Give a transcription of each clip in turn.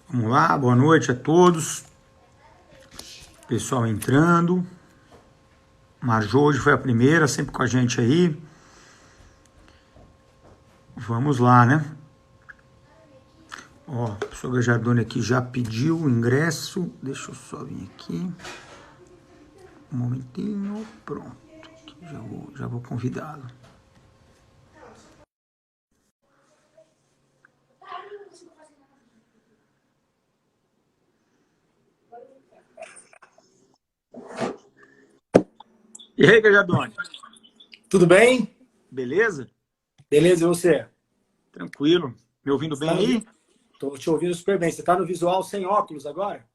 Vamos lá, boa noite a todos. Pessoal entrando. Marjô hoje foi a primeira, sempre com a gente aí. Vamos lá, né? Ó, o professor Gajardoni aqui já pediu o ingresso. Deixa eu só vir aqui. Um momentinho. Pronto. Aqui já vou convidá-lo. E aí, Gajardoni? Tudo bem? Beleza? Beleza, e você? Tranquilo. Me ouvindo Você bem tá no... aí? Tô te ouvindo super bem. Você está no visual sem óculos agora?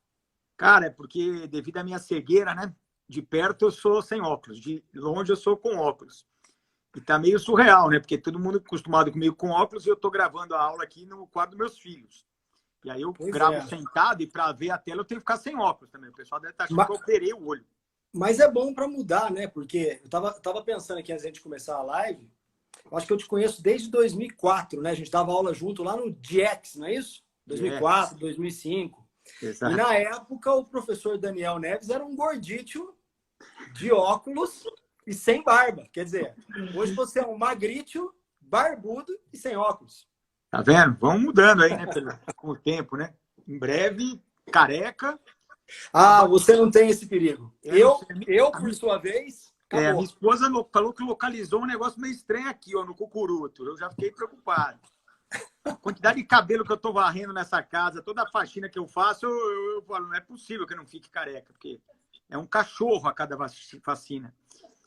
Cara, é porque devido à minha cegueira, né? De perto eu sou sem óculos, de longe eu sou com óculos. E tá meio surreal, né? Porque todo mundo acostumado comigo com óculos e eu tô gravando a aula aqui no quarto dos meus filhos. E aí eu Pois gravo é. sentado e para ver a tela eu tenho que ficar sem óculos também. O pessoal deve estar achando Ma- que eu operei o olho. Mas é bom para mudar, né? Porque eu tava pensando aqui antes de começar a live, eu acho que eu te conheço desde 2004, né? A gente dava aula junto lá no DX, não é isso? É, 2004, 2005. E exato. na época o professor Daniel Neves era um gordito de óculos e sem barba. Quer dizer, hoje você é um magrito, barbudo e sem óculos. Tá vendo? Vamos mudando aí, né? Com o tempo, né? Em breve, careca. Ah, você não tem esse perigo. Eu não Eu, sei. eu A por minha, sua vez, a minha acabou. esposa falou que localizou um negócio meio estranho aqui, ó, no cucuruto. Eu já fiquei preocupado. A quantidade de cabelo que eu tô varrendo nessa casa, toda a faxina que eu faço, eu falo, não é possível que eu não fique careca, porque é um cachorro a cada vacina.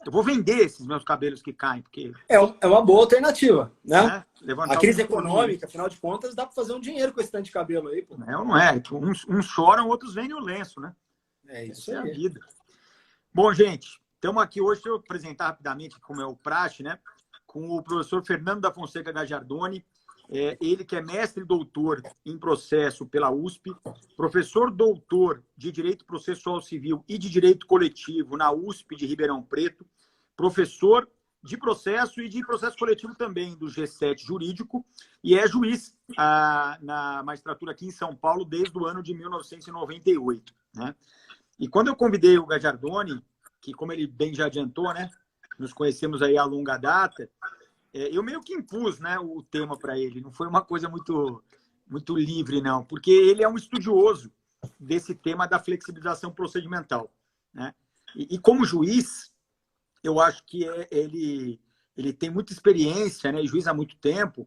Eu vou vender esses meus cabelos que caem, porque, É uma boa alternativa, né? né, A levantar crise algum furinho aí. econômica, afinal de contas, dá para fazer um dinheiro com esse tanto de cabelo aí, pô. Não, não é. Uns choram, outros vendem o lenço, né? É isso Essa é a aí. vida. Bom, gente, estamos aqui hoje, deixa eu apresentar rapidamente, como é o praxe, né? Com o professor Fernando da Fonseca Gajardoni, ele que é mestre e doutor em processo pela USP, professor doutor de Direito Processual Civil e de Direito Coletivo na USP de Ribeirão Preto, professor de processo e de processo coletivo também do G7 Jurídico, e é juiz na magistratura aqui em São Paulo desde o ano de 1998, né? E quando eu convidei o Gajardoni, que como ele bem já adiantou, né, nos conhecemos aí a longa data, eu meio que impus, né, o tema para ele. Não foi uma coisa muito livre, não, porque ele é um estudioso desse tema da flexibilização procedimental, né? E como juiz, eu acho que ele tem muita experiência, né, e juiz há muito tempo,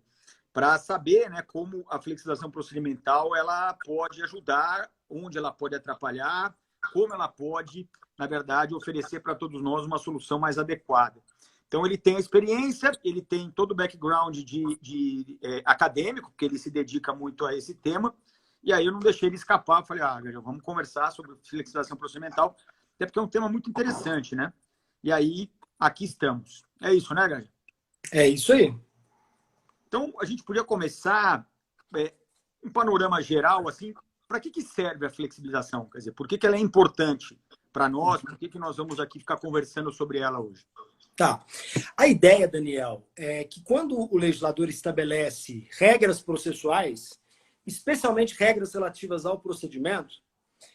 para saber, né, como a flexibilização procedimental ela pode ajudar, onde ela pode atrapalhar, como ela pode, na verdade, oferecer para todos nós uma solução mais adequada. Então, ele tem a experiência, ele tem todo o background de acadêmico, porque ele se dedica muito a esse tema, e aí eu não deixei ele escapar, falei, vamos conversar sobre flexibilização procedimental, até porque é um tema muito interessante, né? E aí, aqui estamos. É isso, né, Gaja? É isso aí. Então, a gente podia começar um panorama geral, assim, para que serve a flexibilização? Quer dizer, por que ela é importante para nós? Por que nós vamos aqui ficar conversando sobre ela hoje? Tá. A ideia, Daniel, é que quando o legislador estabelece regras processuais, especialmente regras relativas ao procedimento,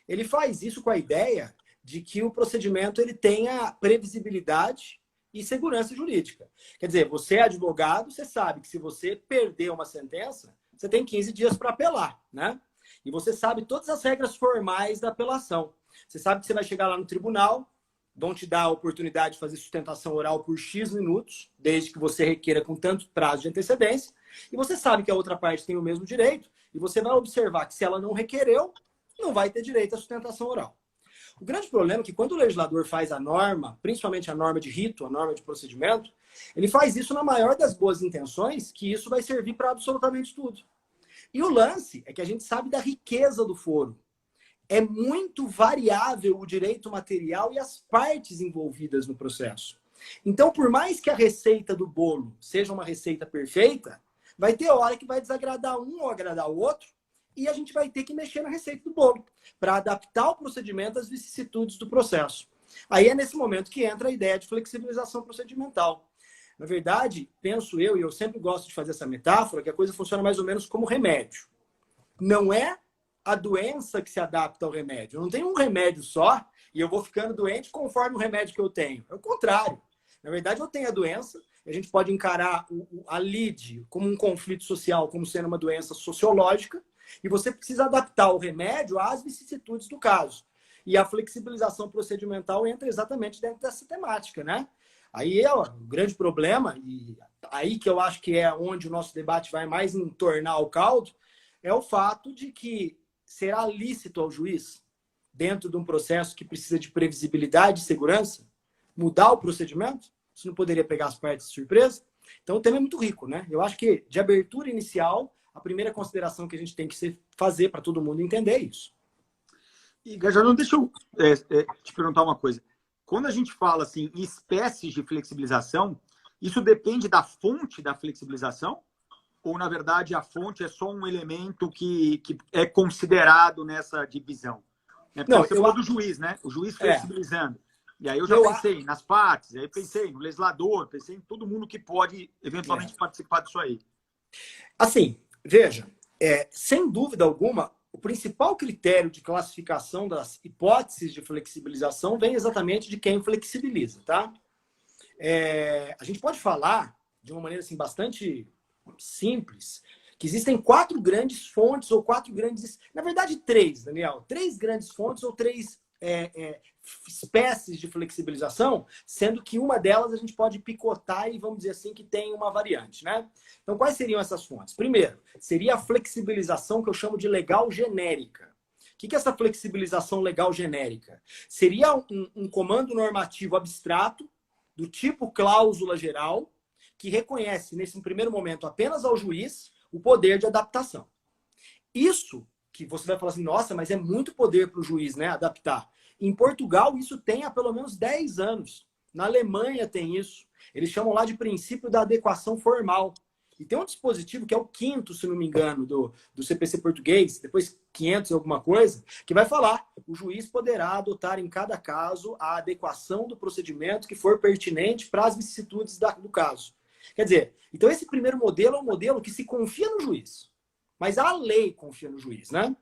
ele faz isso com a ideia de que o procedimento ele tenha previsibilidade e segurança jurídica. Quer dizer, você é advogado, você sabe que se você perder uma sentença, você tem 15 dias para apelar, né? E você sabe todas as regras formais da apelação. Você sabe que você vai chegar lá no tribunal, vão te dar a oportunidade de fazer sustentação oral por X minutos, desde que você requeira com tanto prazo de antecedência, e você sabe que a outra parte tem o mesmo direito, e você vai observar que se ela não requereu, não vai ter direito à sustentação oral. O grande problema é que quando o legislador faz a norma, principalmente a norma de rito, a norma de procedimento, ele faz isso na maior das boas intenções, que isso vai servir para absolutamente tudo. E o lance é que a gente sabe da riqueza do foro. É muito variável o direito material e as partes envolvidas no processo. Então, por mais que a receita do bolo seja uma receita perfeita, vai ter hora que vai desagradar um ou agradar o outro, e a gente vai ter que mexer na receita do bolo para adaptar o procedimento às vicissitudes do processo. Aí é nesse momento que entra a ideia de flexibilização procedimental. Na verdade, penso eu, e eu sempre gosto de fazer essa metáfora, que a coisa funciona mais ou menos como remédio. Não é a doença que se adapta ao remédio. Eu não tenho um remédio só e eu vou ficando doente conforme o remédio que eu tenho. É o contrário. Na verdade, eu tenho a doença, a gente pode encarar a lide como um conflito social, como sendo uma doença sociológica, e você precisa adaptar o remédio às vicissitudes do caso. E a flexibilização procedimental entra exatamente dentro dessa temática, né? Aí é o grande problema, e aí que eu acho que é onde o nosso debate vai mais entornar o caldo, é o fato de que será lícito ao juiz, dentro de um processo que precisa de previsibilidade e segurança, mudar o procedimento? Isso não poderia pegar as partes de surpresa? Então o tema é muito rico, né? Eu acho que de abertura inicial, a primeira consideração que a gente tem que fazer para todo mundo entender é isso. E, Gajardo, deixa eu te perguntar uma coisa. Quando a gente fala assim, em espécies de flexibilização, isso depende da fonte da flexibilização? Ou, na verdade, a fonte é só um elemento que é considerado nessa divisão? Porque Não, você falou do juiz, né? O juiz flexibilizando. E aí eu já pensei nas partes, aí pensei no legislador, pensei em todo mundo que pode, eventualmente, participar disso aí. Assim, veja, sem dúvida alguma, o principal critério de classificação das hipóteses de flexibilização vem exatamente de quem flexibiliza, tá? A gente pode falar, de uma maneira assim, bastante simples, que existem 4 grandes fontes ou 4 grandes... Na verdade, 3, Daniel. 3 grandes fontes ou 3 espécies de flexibilização, sendo que uma delas a gente pode picotar e, vamos dizer assim, que tem uma variante, né? Então, quais seriam essas fontes? Primeiro, seria a flexibilização que eu chamo de legal genérica. O que é essa flexibilização legal genérica? Seria um comando normativo abstrato, do tipo cláusula geral, que reconhece, nesse primeiro momento, apenas ao juiz o poder de adaptação. Isso que você vai falar assim, nossa, mas é muito poder para o juiz, né, adaptar. Em Portugal, isso tem há pelo menos 10 anos. Na Alemanha tem isso. Eles chamam lá de princípio da adequação formal. E tem um dispositivo, que é o 5º, se não me engano, do CPC português, depois 500 e alguma coisa, que vai falar, o juiz poderá adotar em cada caso a adequação do procedimento que for pertinente para as vicissitudes do caso. Quer dizer, então esse primeiro modelo é um modelo que se confia no juiz. Mas a lei confia no juiz, né?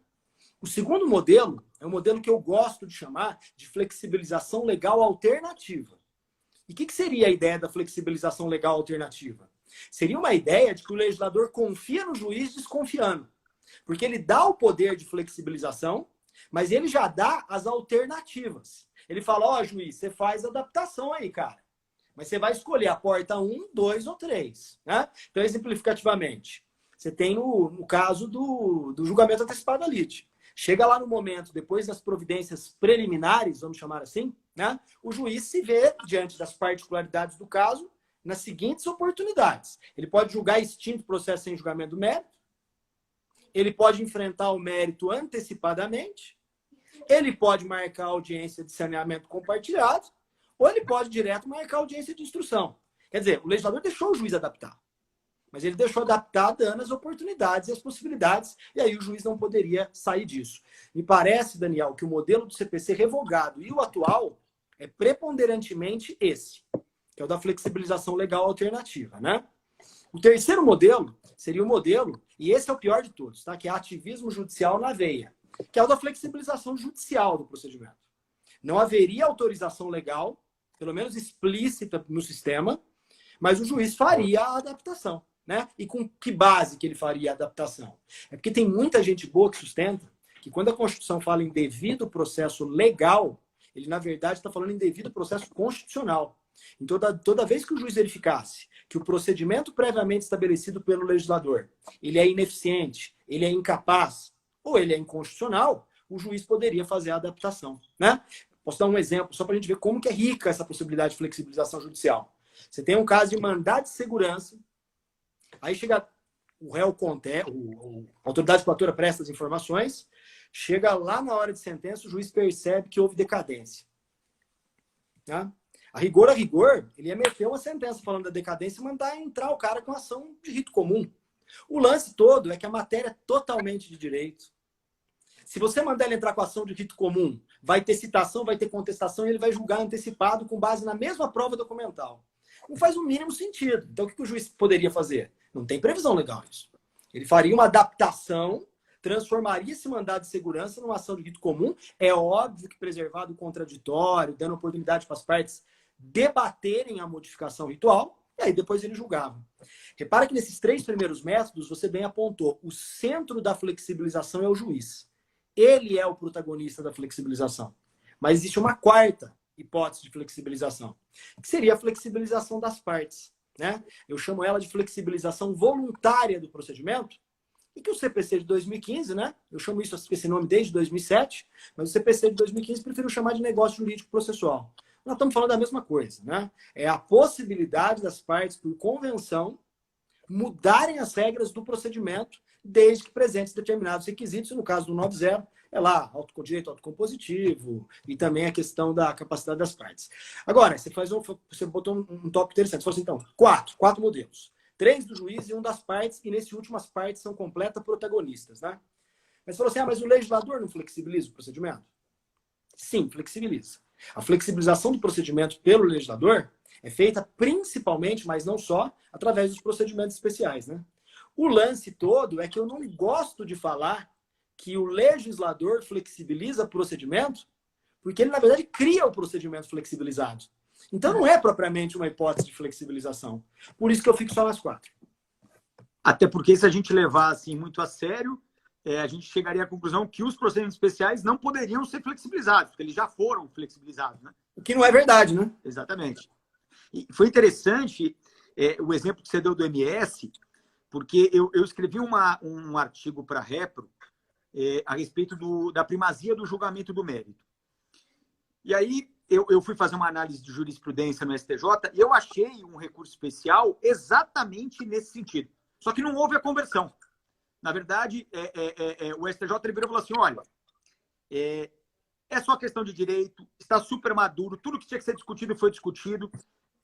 O segundo modelo é um modelo que eu gosto de chamar de flexibilização legal alternativa. E o que seria a ideia da flexibilização legal alternativa? Seria uma ideia de que o legislador confia no juiz desconfiando. Porque ele dá o poder de flexibilização, mas ele já dá as alternativas. Ele fala, ó, juiz, você faz adaptação aí, cara. Mas você vai escolher a porta 1, 2 ou 3. Né? Então, exemplificativamente, você tem no caso do julgamento antecipado da lide. Chega lá no momento, depois das providências preliminares, vamos chamar assim, né? O juiz se vê, diante das particularidades do caso, nas seguintes oportunidades. Ele pode julgar extinto processo sem julgamento do mérito, ele pode enfrentar o mérito antecipadamente, ele pode marcar audiência de saneamento compartilhado, ou ele pode direto marcar audiência de instrução. Quer dizer, o legislador deixou o juiz adaptar. Mas ele deixou adaptar dando as oportunidades e as possibilidades, e aí o juiz não poderia sair disso. Me parece, Daniel, que o modelo do CPC revogado e o atual é preponderantemente esse, que é o da flexibilização legal alternativa, né? O terceiro modelo seria o modelo, e esse é o pior de todos, tá? Que é ativismo judicial na veia, que é o da flexibilização judicial do procedimento. Não haveria autorização legal, pelo menos explícita no sistema, mas o juiz faria a adaptação. Né? E com que base que ele faria a adaptação? É porque tem muita gente boa que sustenta que quando a Constituição fala em devido processo legal, ele, na verdade, está falando em devido processo constitucional. Então, toda vez que o juiz verificasse que o procedimento previamente estabelecido pelo legislador ele é ineficiente, ele é incapaz ou ele é inconstitucional, o juiz poderia fazer a adaptação. Né? Posso dar um exemplo, só para a gente ver como que é rica essa possibilidade de flexibilização judicial. Você tem um caso de mandado de segurança. Aí chega o réu a autoridade probatória presta as informações, chega lá na hora de sentença, o juiz percebe que houve decadência. Tá? A rigor, ele ia meter uma sentença falando da decadência e mandar entrar o cara com ação de rito comum. O lance todo é que a matéria é totalmente de direito. Se você mandar ele entrar com ação de rito comum, vai ter citação, vai ter contestação e ele vai julgar antecipado com base na mesma prova documental. Não faz o mínimo sentido. Então, o que o juiz poderia fazer? Não tem previsão legal isso. Ele faria uma adaptação transformaria esse mandado de segurança numa ação de rito comum. É óbvio que preservado o contraditório, dando oportunidade para as partes debaterem a modificação ritual, e aí depois ele julgava. Repara que nesses 3 primeiros métodos, você bem apontou, o centro da flexibilização é o juiz. Ele é o protagonista da flexibilização. Mas existe uma quarta hipótese de flexibilização, que seria a flexibilização das partes, né? Eu chamo ela de flexibilização voluntária do procedimento, e que o CPC de 2015, né? Eu chamo esse nome desde 2007, mas o CPC de 2015 prefiro chamar de negócio jurídico processual. Nós estamos falando da mesma coisa, né? É a possibilidade das partes, por convenção, mudarem as regras do procedimento, desde que presentes determinados requisitos, e no caso do 90, é lá, direito autocompositivo e também a questão da capacidade das partes. Agora, você botou um tópico interessante. Você falou assim, então, quatro modelos. 3 do juiz e 1 das partes, e nesse último as partes são completas protagonistas, né? Mas você falou assim, mas o legislador não flexibiliza o procedimento? Sim, flexibiliza. A flexibilização do procedimento pelo legislador é feita principalmente, mas não só, através dos procedimentos especiais, né? O lance todo é que eu não gosto de falar que o legislador flexibiliza o procedimento, porque ele, na verdade, cria o procedimento flexibilizado. Então, não é propriamente uma hipótese de flexibilização. Por isso que eu fico só nas 4. Até porque, se a gente levar assim, muito a sério, a gente chegaria à conclusão que os procedimentos especiais não poderiam ser flexibilizados, porque eles já foram flexibilizados, né? O que não é verdade, né? Exatamente. E foi interessante o exemplo que você deu do MS, porque eu escrevi um artigo para a Repro a respeito da primazia do julgamento do mérito. E aí eu fui fazer uma análise de jurisprudência no STJ e eu achei um recurso especial exatamente nesse sentido. Só que não houve a conversão. Na verdade, o STJ virou e falou assim, olha, é só questão de direito, está super maduro, tudo que tinha que ser discutido foi discutido.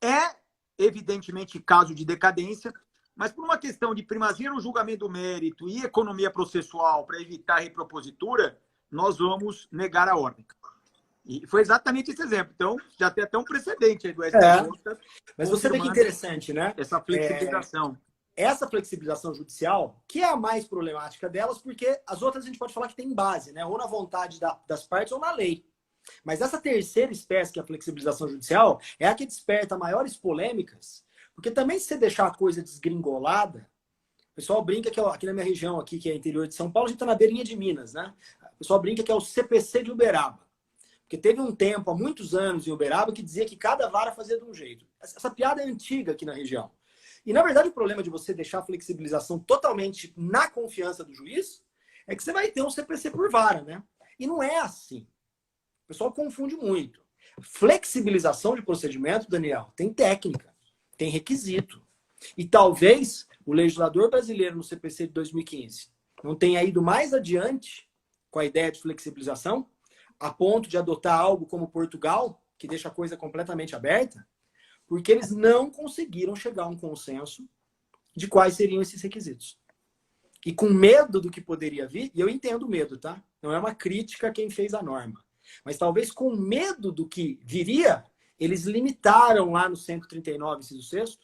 É, evidentemente, caso de decadência, mas por uma questão de primazia no julgamento do mérito e economia processual para evitar repropositura, nós vamos negar a ordem. E foi exatamente esse exemplo. Então, já tem até um precedente aí do STJ. Mas você vê que interessante, né? Essa flexibilização. Essa flexibilização judicial, que é a mais problemática delas, porque as outras a gente pode falar que tem base, né? Ou na vontade das partes ou na lei. Mas essa terceira espécie, que é a flexibilização judicial, é a que desperta maiores polêmicas, porque também se você deixar a coisa desgringolada, o pessoal brinca que aqui na minha região, aqui, que é interior de São Paulo, a gente está na beirinha de Minas, né? O pessoal brinca que é o CPC de Uberaba. Porque teve um tempo, há muitos anos, em Uberaba, que dizia que cada vara fazia de um jeito. Essa piada é antiga aqui na região. E, na verdade, o problema de você deixar a flexibilização totalmente na confiança do juiz é que você vai ter um CPC por vara, né? E não é assim. O pessoal confunde muito. Flexibilização de procedimento, Daniel, tem técnica, tem requisito. E talvez o legislador brasileiro no CPC de 2015 não tenha ido mais adiante com a ideia de flexibilização, a ponto de adotar algo como Portugal, que deixa a coisa completamente aberta, porque eles não conseguiram chegar a um consenso de quais seriam esses requisitos. E com medo do que poderia vir, e eu entendo o medo, tá? Não é uma crítica a quem fez a norma. Mas talvez com medo do que viria, eles limitaram lá no 139, inciso 6º,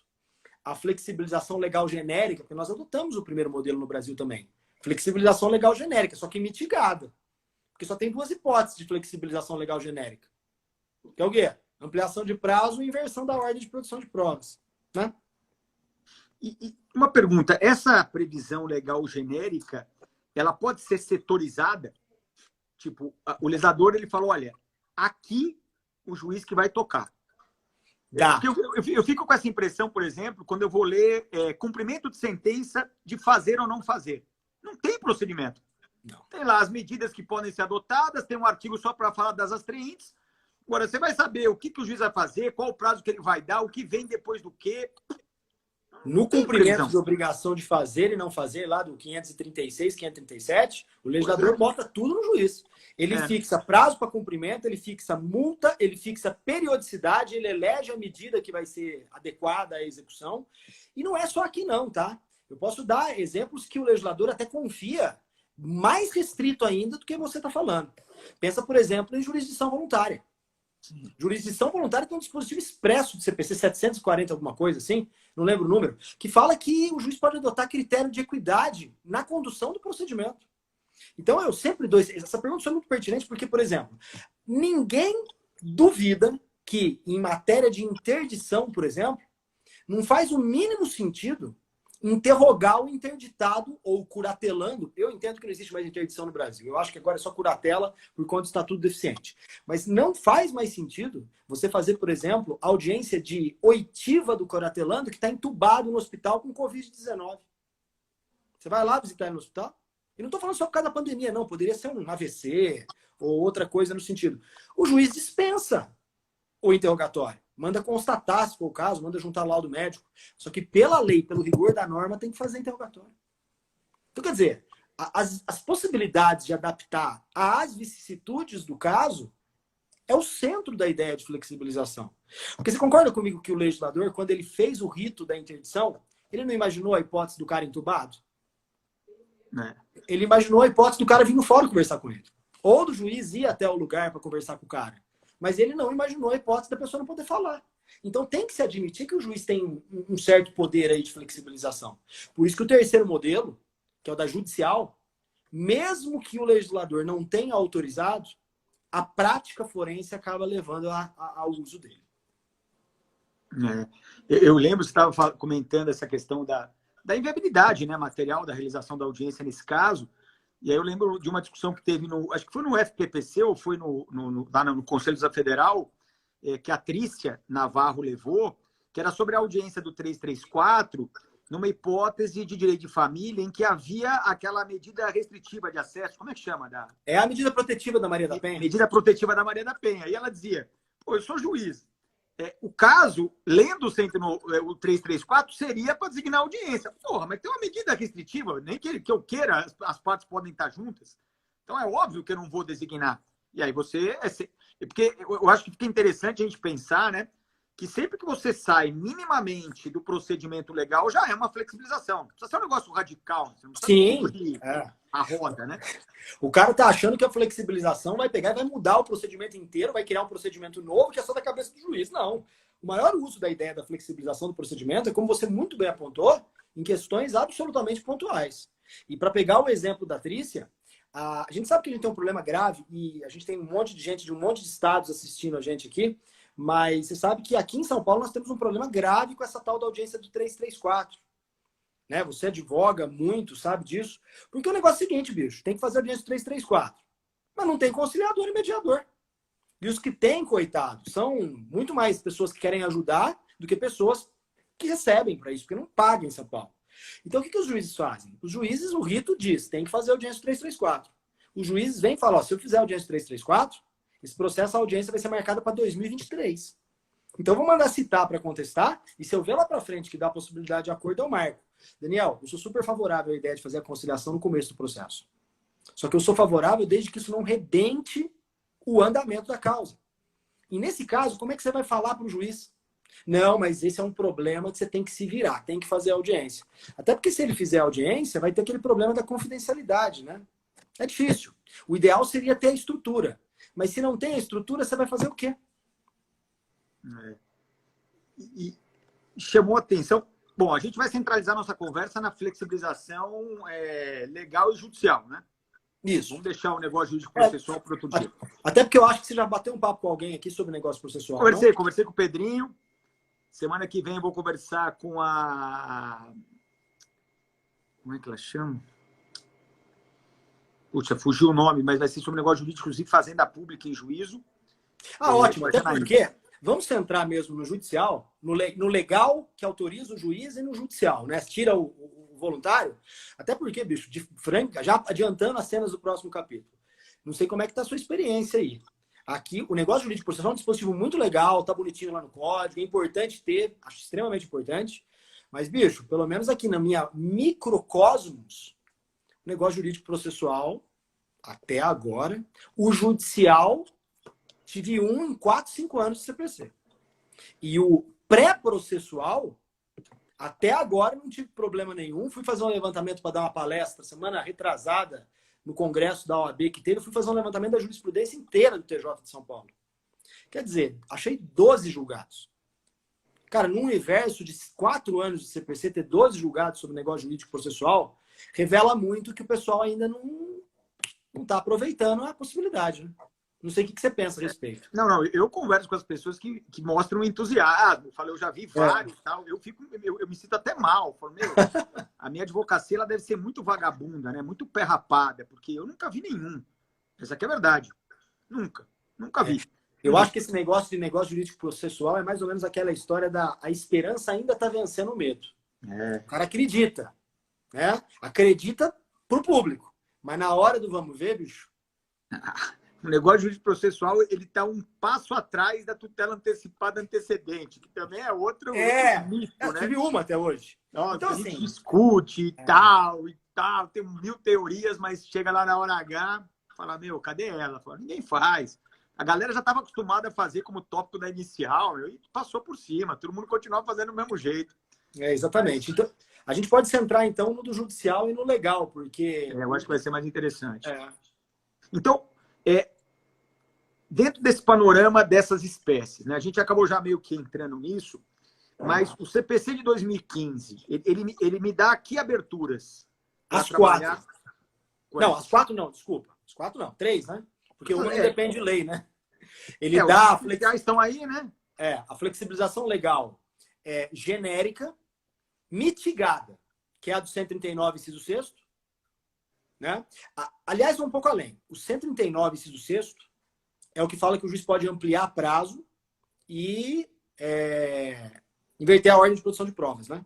a flexibilização legal genérica, porque nós adotamos o primeiro modelo no Brasil também. Flexibilização legal genérica, só que mitigada. Porque só tem 2 hipóteses de flexibilização legal genérica. Que é o quê? Ampliação de prazo e inversão da ordem de produção de provas. Né? E uma pergunta, essa previsão legal genérica, ela pode ser setorizada? Tipo, o legislador, ele falou, olha, aqui o juiz que vai tocar. Dá. Eu fico com essa impressão, por exemplo, quando eu vou ler cumprimento de sentença de fazer ou não fazer. Não tem procedimento. Não. Tem lá as medidas que podem ser adotadas, tem um artigo só para falar das astrientes. Agora, você vai saber o que o juiz vai fazer, qual o prazo que ele vai dar, o que vem depois do quê. No cumprimento de obrigação de fazer e não fazer, lá do 536, 537, o legislador bota tudo no juiz. Ele fixa prazo para cumprimento, ele fixa multa, ele fixa periodicidade, ele elege a medida que vai ser adequada à execução. E não é só aqui não, tá? Eu posso dar exemplos que o legislador até confia mais restrito ainda do que você está falando. Pensa, por exemplo, em jurisdição voluntária. Sim. Jurisdição voluntária tem um dispositivo expresso de CPC 740, alguma coisa assim, não lembro o número, que fala que o juiz pode adotar critério de equidade na condução do procedimento. Então, eu sempre dou... Essa pergunta é muito pertinente porque, por exemplo, ninguém duvida que, em matéria de interdição, por exemplo, não faz o mínimo sentido interrogar o interditado ou curatelando. Eu entendo que não existe mais interdição no Brasil. Eu acho que agora é só curatela por conta do estatuto deficiente. Mas não faz mais sentido você fazer, por exemplo, audiência de oitiva do curatelando que está entubado no hospital com Covid-19. Você vai lá visitar ele no hospital? E não estou falando só por causa da pandemia, não. Poderia ser um AVC ou outra coisa no sentido. O juiz dispensa o interrogatório. Manda constatar, se for o caso, manda juntar laudo médico. Só que pela lei, pelo rigor da norma, tem que fazer interrogatório. Então, quer dizer, as possibilidades de adaptar às vicissitudes do caso é o centro da ideia de flexibilização. Porque você concorda comigo que o legislador, quando ele fez o rito da interdição, ele não imaginou a hipótese do cara entubado? É. Ele imaginou a hipótese do cara vir no fórum conversar com ele. Ou do juiz ir até o lugar para conversar com o cara. Mas ele não imaginou a hipótese da pessoa não poder falar. Então tem que se admitir que o juiz tem um certo poder aí de flexibilização. Por isso que o terceiro modelo, que é o da judicial, mesmo que o legislador não tenha autorizado, a prática forense acaba levando ao uso dele. É. Eu lembro, você estava comentando essa questão da inviabilidade, né, material da realização da audiência nesse caso. E aí eu lembro de uma discussão que teve acho que foi no FPPC ou foi lá no Conselho Federal, que a Trícia Navarro levou, que era sobre a audiência do 334, numa hipótese de direito de família em que havia aquela medida restritiva de acesso, como é que chama? É a medida protetiva da Maria da Penha. Medida protetiva da Maria da Penha. E ela dizia, pô, eu sou juiz. O caso, lendo sempre o 334, seria para designar audiência. Porra, mas tem uma medida restritiva, nem que eu queira, as partes podem estar juntas. Então é óbvio que eu não vou designar. E aí você... Porque eu acho que fica interessante a gente pensar, né, que sempre que você sai minimamente do procedimento legal, já é uma flexibilização. Precisa ser um negócio radical. Você não precisa a roda, né? O cara tá achando que a flexibilização vai pegar e vai mudar o procedimento inteiro, vai criar um procedimento novo que é só da cabeça do juiz. Não. O maior uso da ideia da flexibilização do procedimento é, como você muito bem apontou, em questões absolutamente pontuais. E para pegar o exemplo da Trícia, a gente sabe que a gente tem um problema grave e a gente tem um monte de gente de um monte de estados assistindo a gente aqui, mas você sabe que aqui em São Paulo nós temos um problema grave com essa tal da audiência do 334. Né? Você advoga muito, sabe disso. Porque o negócio é o seguinte, bicho, tem que fazer audiência do 334. Mas não tem conciliador e mediador. E os que tem, coitado, são muito mais pessoas que querem ajudar do que pessoas que recebem para isso, porque não pagam em São Paulo. Então, o que os juízes fazem? Os juízes, o rito diz, tem que fazer audiência do 334. Os juízes vêm e falam, ó, se eu fizer audiência do 334, esse processo, a audiência vai ser marcada para 2023. Então, eu vou mandar citar para contestar, e se eu ver lá para frente que dá a possibilidade de acordo, eu marco. Daniel, eu sou super favorável à ideia de fazer a conciliação no começo do processo. Só que eu sou favorável desde que isso não rebente o andamento da causa. E nesse caso, como é que você vai falar para o juiz? Não, mas esse é um problema que você tem que se virar, tem que fazer audiência. Até porque se ele fizer audiência, vai ter aquele problema da confidencialidade, né? É difícil. O ideal seria ter a estrutura. Mas se não tem a estrutura, você vai fazer o quê? E chamou a atenção... Bom, a gente vai centralizar nossa conversa na flexibilização legal e judicial, né? Isso. Vamos deixar o negócio jurídico processual para outro dia. Até porque eu acho que você já bateu um papo com alguém aqui sobre negócio processual. Conversei com o Pedrinho. Semana que vem eu vou conversar com a... Como é que ela chama? Puxa, fugiu o nome, mas vai ser sobre negócio jurídico e fazenda pública em juízo. Ótimo. Até porque... Vamos centrar mesmo no judicial, no legal que autoriza o juiz e no judicial, né? Tira o voluntário. Até porque, bicho, de franca, já adiantando as cenas do próximo capítulo. Não sei como é que tá a sua experiência aí. Aqui, o negócio jurídico processual é um dispositivo muito legal, tá bonitinho lá no código, é importante ter, acho extremamente importante. Mas, bicho, pelo menos aqui na minha microcosmos, o negócio jurídico processual, até agora, o judicial... Tive em 4, 5 anos de CPC. E o pré-processual, até agora não tive problema nenhum. Fui fazer um levantamento para dar uma palestra semana retrasada no congresso da OAB que teve. Fui fazer um levantamento da jurisprudência inteira do TJ de São Paulo. Quer dizer, achei 12 julgados. Cara, num universo de 4 anos de CPC, ter 12 julgados sobre negócio jurídico processual revela muito que o pessoal ainda não está aproveitando a possibilidade. Né? Não sei o que você pensa a respeito. Não, eu converso com as pessoas que mostram entusiasmo. Eu já vi vários e tal. Eu me sinto até mal. Falo, meu, a minha advocacia ela deve ser muito vagabunda, né? Muito pé rapada, porque eu nunca vi nenhum. Essa aqui é a verdade. Nunca vi. Eu acho que esse negócio de negócio jurídico processual é mais ou menos aquela história da a esperança ainda está vencendo o medo. O cara acredita, né? Acredita pro público. Mas na hora do vamos ver, bicho... O negócio jurídico processual, ele está um passo atrás da tutela antecipada antecedente, que também é outro mito, né? Tive uma até hoje. Nossa, então, a gente discute e tal, tem 1000 teorias, mas chega lá na hora H, fala, meu, cadê ela? Fala, ninguém faz. A galera já estava acostumada a fazer como tópico da inicial, e passou por cima, todo mundo continuava fazendo do mesmo jeito. Exatamente. Então, a gente pode centrar, então, no do judicial e no legal, porque... eu acho que vai ser mais interessante. Então, dentro desse panorama dessas espécies, né, a gente acabou já meio que entrando nisso, mas o CPC de 2015, ele me dá aqui aberturas. As 4. Não, as 4 não, desculpa. As 4 não, 3, né? Porque uma não depende de lei, né? Ele dá... Já estão aí, né? A flexibilização legal genérica, mitigada, que é a do 139, inciso 6º, né? Aliás, um pouco além. O 139, inciso 6º, é o que fala que o juiz pode ampliar prazo e inverter a ordem de produção de provas, né?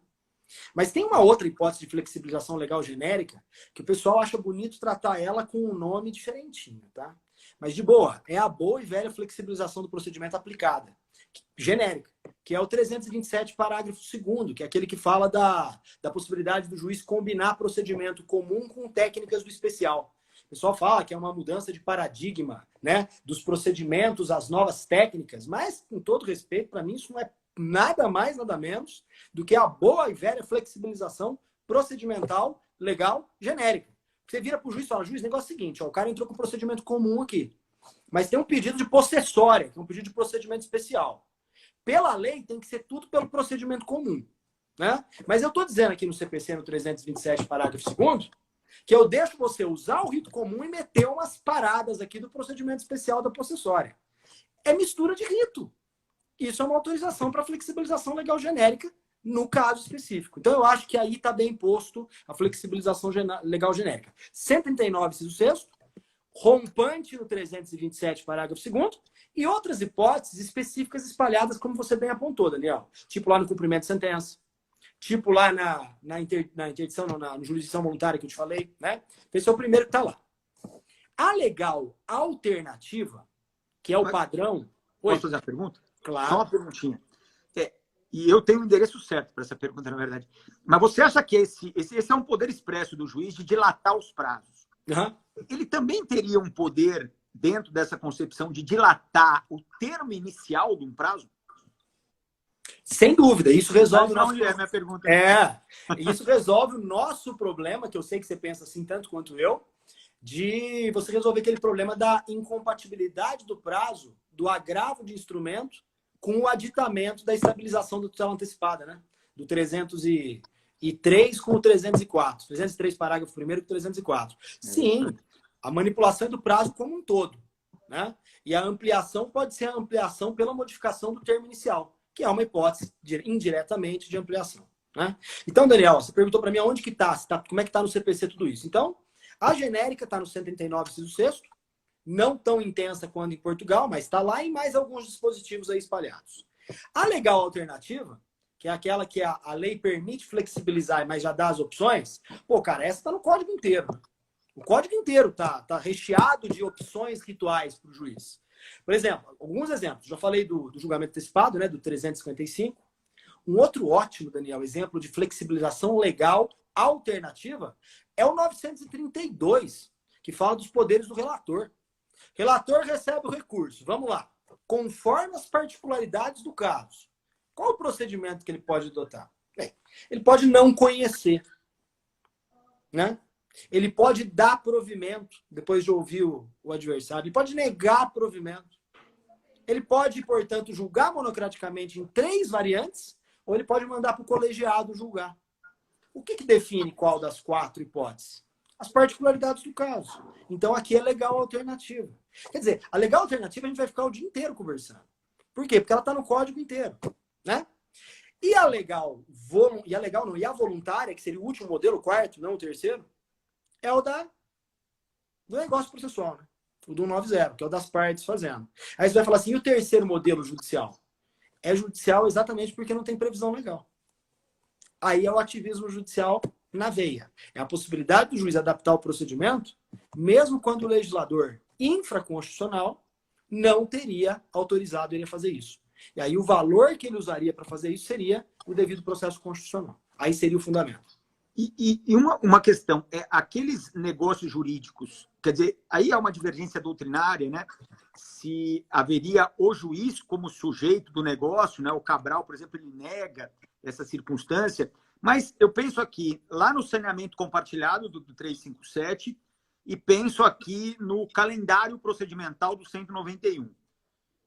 Mas tem uma outra hipótese de flexibilização legal genérica que o pessoal acha bonito tratar ela com um nome diferentinho, tá? Mas de boa, é a boa e velha flexibilização do procedimento aplicada, genérica, que é o 327, parágrafo 2º, que é aquele que fala da possibilidade do juiz combinar procedimento comum com técnicas do especial. O pessoal fala que é uma mudança de paradigma, né, dos procedimentos às novas técnicas, mas, com todo respeito, para mim isso não é nada mais, nada menos do que a boa e velha flexibilização procedimental legal genérica. Você vira para o juiz e fala, juiz, negócio é o seguinte, o cara entrou com procedimento comum aqui, mas tem um pedido de possessória, que é um pedido de procedimento especial. Pela lei, tem que ser tudo pelo procedimento comum, né? Mas eu estou dizendo aqui no CPC, no 327, parágrafo 2º, que eu deixo você usar o rito comum e meter umas paradas aqui do procedimento especial da possessória. É mistura de rito. Isso é uma autorização para flexibilização legal genérica no caso específico. Então, eu acho que aí está bem posto a flexibilização legal genérica. 139, inciso 6º, rompante no 327, parágrafo 2º, e outras hipóteses específicas espalhadas, como você bem apontou, Daniel. Tipo lá no cumprimento de sentença, tipo lá na interdição, na jurisdição voluntária que eu te falei, né? Esse é o primeiro que está lá. A legal alternativa, que é o padrão... Posso fazer a pergunta? Claro. Só uma perguntinha. E eu tenho o endereço certo para essa pergunta, na verdade. Mas você acha que esse é um poder expresso do juiz de dilatar os prazos? Uhum. Ele também teria um poder, dentro dessa concepção, de dilatar o termo inicial de um prazo? Sem dúvida, isso resolve minha pergunta. Isso resolve o nosso problema, que eu sei que você pensa assim tanto quanto eu, de você resolver aquele problema da incompatibilidade do prazo, do agravo de instrumento, com o aditamento da estabilização da tutela antecipada, né? Do 303 com o 304. 303, parágrafo 1º, com 304. Sim, a manipulação é do prazo como um todo, né? E a ampliação pode ser a ampliação pela modificação do termo inicial, que é uma hipótese indiretamente de ampliação, né? Então, Daniel, você perguntou para mim aonde que está, como é que está no CPC tudo isso. Então, a genérica está no 139, inciso 6º, não tão intensa quanto em Portugal, mas está lá, e mais alguns dispositivos aí espalhados. A legal alternativa, que é aquela que a lei permite flexibilizar, mas já dá as opções, pô, cara, essa está no código inteiro. O código inteiro tá recheado de opções rituais para o juiz. Por exemplo, alguns exemplos. Já falei do julgamento antecipado, né, do 355. Um outro ótimo, Daniel, exemplo de flexibilização legal alternativa é o 932, que fala dos poderes do relator. Relator recebe o recurso. Vamos lá. Conforme as particularidades do caso, qual o procedimento que ele pode adotar? Bem, ele pode não conhecer, né? Ele pode dar provimento, depois de ouvir o adversário. Ele pode negar provimento. Ele pode, portanto, julgar monocraticamente em 3 variantes, ou ele pode mandar para o colegiado julgar. O que define qual das 4 hipóteses? as particularidades do caso. Então, aqui é legal alternativa. Quer dizer, a legal alternativa a gente vai ficar o dia inteiro conversando. Por quê? Porque ela está no código inteiro, né? E a legal, e a voluntária, que seria o último modelo, o quarto, não o terceiro, é o do negócio processual, né? O do 190, que é o das partes fazendo. Aí você vai falar assim, e o terceiro modelo judicial? É judicial exatamente porque não tem previsão legal. Aí é o ativismo judicial na veia. É a possibilidade do juiz adaptar o procedimento, mesmo quando o legislador infraconstitucional não teria autorizado ele a fazer isso. E aí o valor que ele usaria para fazer isso seria o devido processo constitucional. Aí seria o fundamento. E uma questão, aqueles negócios jurídicos, quer dizer, aí há uma divergência doutrinária, né? Se haveria o juiz como sujeito do negócio, né? O Cabral, por exemplo, ele nega essa circunstância, mas eu penso aqui, lá no saneamento compartilhado do 357, e penso aqui no calendário procedimental do 191,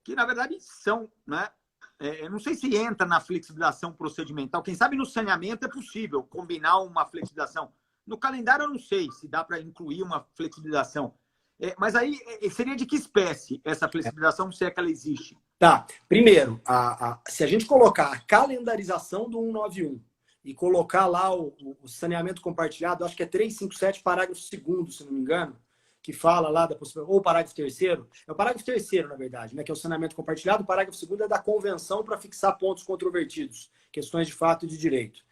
que, na verdade, são, né? Eu não sei se entra na flexibilização procedimental. Quem sabe no saneamento é possível combinar uma flexibilização. No calendário, eu não sei se dá para incluir uma flexibilização. Mas aí seria de que espécie essa flexibilização, se é que ela existe? Tá. Primeiro, se a gente colocar a calendarização do 191 e colocar lá o saneamento compartilhado, acho que é 357, parágrafo 2º, se não me engano, que fala lá da possibilidade, ou o parágrafo 3º, é o parágrafo 3º, na verdade, né, que é o saneamento compartilhado, o parágrafo 2º é da convenção para fixar pontos controvertidos, questões de fato e de direito.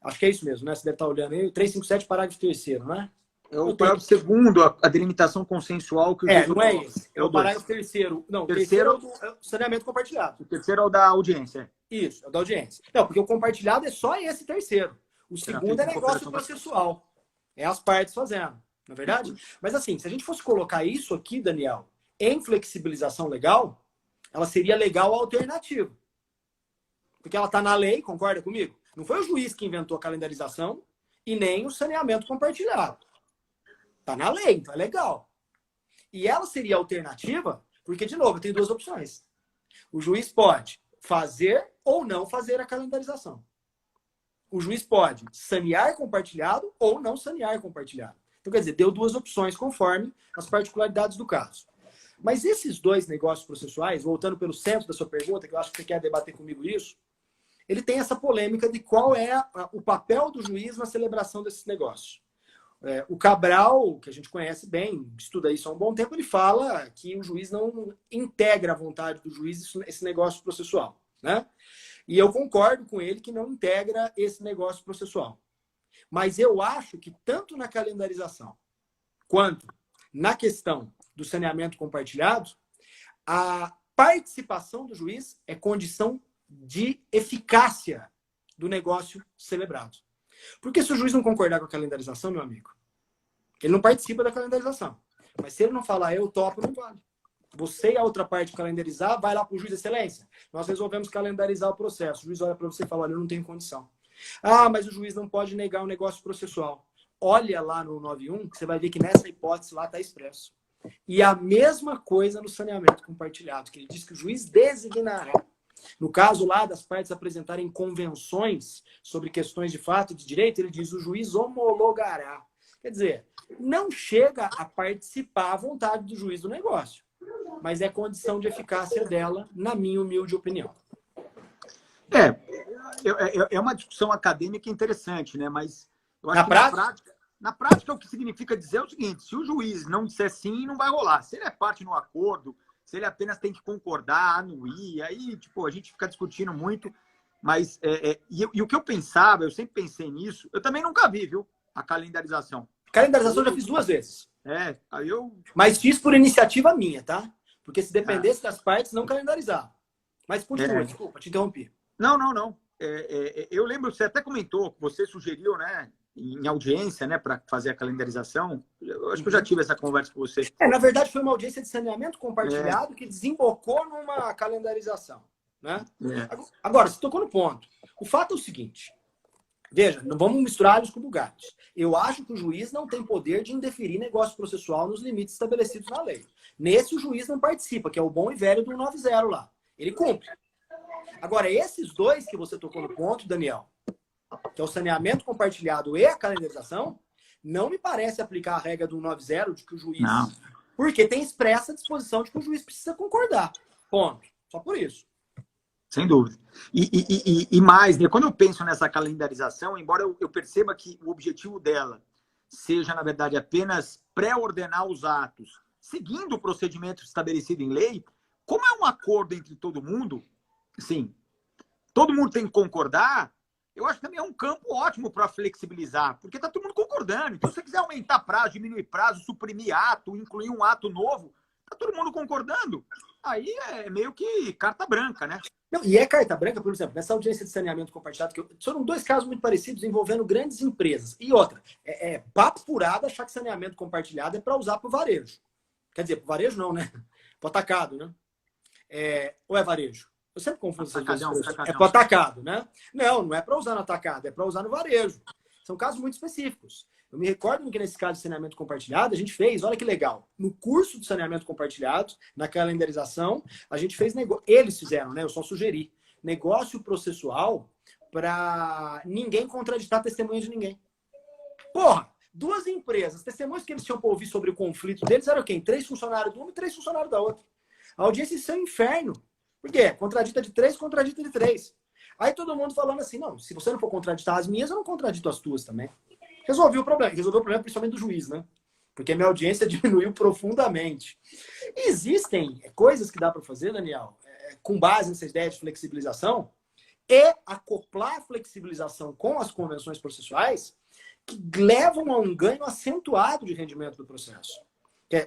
Acho que é isso mesmo, né? Você deve estar olhando aí, o 357, parágrafo 3º, né? É o parágrafo 2º, a delimitação consensual que o não é esse. É o parágrafo 3º. Não, o terceiro é o saneamento compartilhado. O terceiro é o da audiência. Isso, é o da audiência. Não, porque o compartilhado é só esse terceiro. O segundo é negócio processual. É as partes fazendo. Não é verdade? Mas assim, se a gente fosse colocar isso aqui, Daniel, em flexibilização legal, ela seria legal alternativa. Porque ela está na lei, concorda comigo? Não foi o juiz que inventou a calendarização e nem o saneamento compartilhado. Está na lei, então é legal. E ela seria alternativa porque, de novo, tem duas opções. O juiz pode fazer ou não fazer a calendarização. O juiz pode sanear compartilhado ou não sanear compartilhado. Então, quer dizer, deu duas opções conforme as particularidades do caso. Mas esses dois negócios processuais, voltando pelo centro da sua pergunta, que eu acho que você quer debater comigo isso, ele tem essa polêmica de qual é o papel do juiz na celebração desses negócios. O Cabral, que a gente conhece bem, estuda isso há um bom tempo, ele fala que o juiz não integra a vontade do juiz esse negócio processual, né? E eu concordo com ele que não integra esse negócio processual. Mas eu acho que tanto na calendarização quanto na questão do saneamento compartilhado, a participação do juiz é condição de eficácia do negócio celebrado. Porque se o juiz não concordar com a calendarização, meu amigo, ele não participa da calendarização. Mas se ele não falar eu topo, não vale. Você e a outra parte calendarizar, vai lá para o juiz de excelência. Nós resolvemos calendarizar o processo. O juiz olha para você e fala, olha, eu não tenho condição. Ah, mas o juiz não pode negar um negócio processual. Olha lá no 91, que você vai ver que nessa hipótese lá está expresso. E a mesma coisa no saneamento compartilhado, que ele diz que o juiz designará. No caso lá das partes apresentarem convenções sobre questões de fato e de direito, ele diz o juiz homologará. Quer dizer, não chega a participar à vontade do juiz do negócio, mas é condição de eficácia dela, na minha humilde opinião. É uma discussão acadêmica interessante, né? Mas eu acho na prática o que significa dizer é o seguinte, se o juiz não disser sim, não vai rolar. Se ele é parte no acordo, se ele apenas tem que concordar, anuir, aí tipo, a gente fica discutindo muito, mas e o que eu pensava, eu sempre pensei nisso, eu também nunca vi, viu, a calendarização. Calendarização eu já fiz 2 vezes. Aí eu... Mas fiz por iniciativa minha, tá? Porque se dependesse das partes, não calendarizar. Mas continua, desculpa, te interrompi. Não. Eu lembro, você até comentou, você sugeriu, né, em audiência, né, para fazer a calendarização. Eu acho que eu já tive essa conversa com você. Na verdade, foi uma audiência de saneamento compartilhado que desembocou numa calendarização, né? Agora, você tocou no ponto. O fato é o seguinte, veja, não vamos misturar alhos com bugalhos. Eu acho que o juiz não tem poder de indeferir negócio processual nos limites estabelecidos na lei. Nesse, o juiz não participa, que é o bom e velho do 190 lá. Ele cumpre. Agora, esses dois que você tocou no ponto, Daniel, que é o saneamento compartilhado e a calendarização, não me parece aplicar a regra do 190 de que o juiz... Não. Porque tem expressa disposição de que o juiz precisa concordar. Ponto. Só por isso. Sem dúvida. E mais, né? Quando eu penso nessa calendarização, embora eu perceba que o objetivo dela seja, na verdade, apenas pré-ordenar os atos, seguindo o procedimento estabelecido em lei, como é um acordo entre todo mundo, sim, todo mundo tem que concordar, eu acho que também é um campo ótimo para flexibilizar, porque está todo mundo concordando. Então, se você quiser aumentar prazo, diminuir prazo, suprimir ato, incluir um ato novo, está todo mundo concordando. Aí é meio que carta branca, né? Não, e é carta branca, por exemplo, nessa audiência de saneamento compartilhado, foram 2 casos muito parecidos envolvendo grandes empresas. E outra, papo furado achar que saneamento compartilhado é para usar para o varejo. Quer dizer, para o varejo não, né? Para o atacado, né? Ou é varejo? Eu sempre confundo essas duas coisas. É para o atacado, né? Não é para usar no atacado, é para usar no varejo. São casos muito específicos. Eu me recordo que nesse caso de saneamento compartilhado, a gente fez, olha que legal, no curso de saneamento compartilhado, na calendarização, a gente fez eles fizeram, né? Eu só sugeri, negócio processual para ninguém contraditar a testemunha de ninguém. Porra, 2 empresas, testemunhas que eles tinham para ouvir sobre o conflito deles eram quem? 3 funcionários de uma e 3 funcionários da outra. A audiência isso é um inferno. Por quê? Contradita de 3, contradita de 3. Aí todo mundo falando assim, não, se você não for contraditar as minhas, eu não contradito as tuas também. Resolveu o problema principalmente do juiz, né? Porque a minha audiência diminuiu profundamente. E existem coisas que dá para fazer, Daniel, com base nessa ideia de flexibilização, e acoplar a flexibilização com as convenções processuais que levam a um ganho acentuado de rendimento do processo.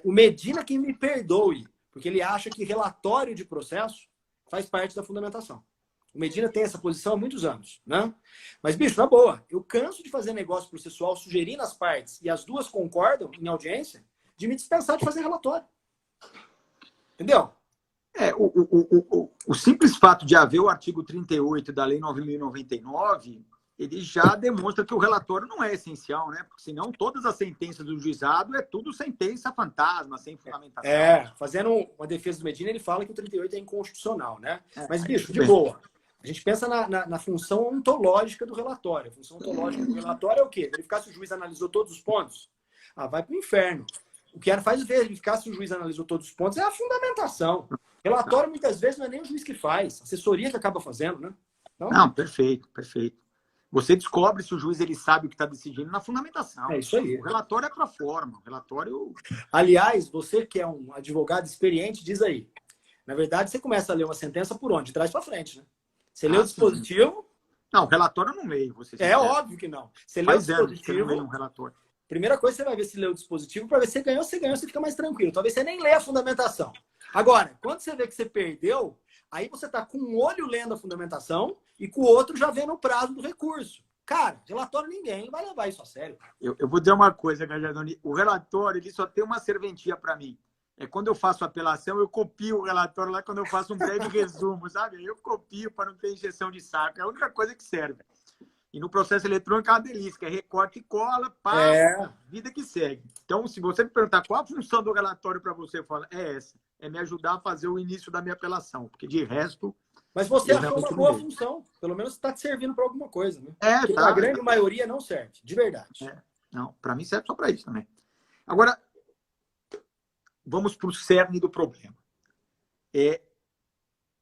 O Medina que me perdoe, porque ele acha que relatório de processo faz parte da fundamentação. O Medina tem essa posição há muitos anos, né? Mas, bicho, na boa, eu canso de fazer negócio processual sugerindo as partes e as duas concordam em audiência de me dispensar de fazer relatório. Entendeu? O simples fato de haver o artigo 38 da Lei 9.099, ele já demonstra que o relatório não é essencial, né? Porque senão todas as sentenças do juizado é tudo sentença fantasma, sem fundamentação. Fazendo uma defesa do Medina, ele fala que o 38 é inconstitucional, né? Mas, bicho, de boa. A gente pensa na função ontológica do relatório. A função ontológica do relatório é o quê? Verificar se o juiz analisou todos os pontos? Vai para o inferno. O que faz verificar se o juiz analisou todos os pontos é a fundamentação. Relatório, muitas vezes, não é nem o juiz que faz. A assessoria que acaba fazendo, né? Então, não, perfeito. Você descobre se o juiz ele sabe o que está decidindo na fundamentação. É isso aí. O relatório é para a forma. O relatório... Aliás, você que é um advogado experiente, diz aí. Na verdade, você começa a ler uma sentença por onde? De trás para frente, né? Você lê o dispositivo... Não, o relatório eu não leio. Óbvio que não. Você lê o dispositivo... Um relatório. Primeira coisa, você vai ver se lê o dispositivo para ver se ganhou, você fica mais tranquilo. Talvez você nem lê a fundamentação. Agora, quando você vê que você perdeu, aí você está com um olho lendo a fundamentação e com o outro já vendo o prazo do recurso. Cara, relatório ninguém vai levar isso a sério. Eu vou dizer uma coisa, Gajardoni. O relatório ele só tem uma serventia para mim. Quando eu faço apelação, eu copio o relatório lá quando eu faço um breve resumo, sabe? Eu copio para não ter injeção de saco. É a única coisa que serve. E no processo eletrônico é uma delícia, que é recorte e cola, vida que segue. Então, se você me perguntar qual a função do relatório para você, eu falo, essa. É me ajudar a fazer o início da minha apelação. Porque de resto... Mas você achou uma boa função. Pelo menos está te servindo para alguma coisa, né? Porque a grande maioria não serve, de verdade. Não, para mim serve só para isso também. Agora, vamos para o cerne do problema.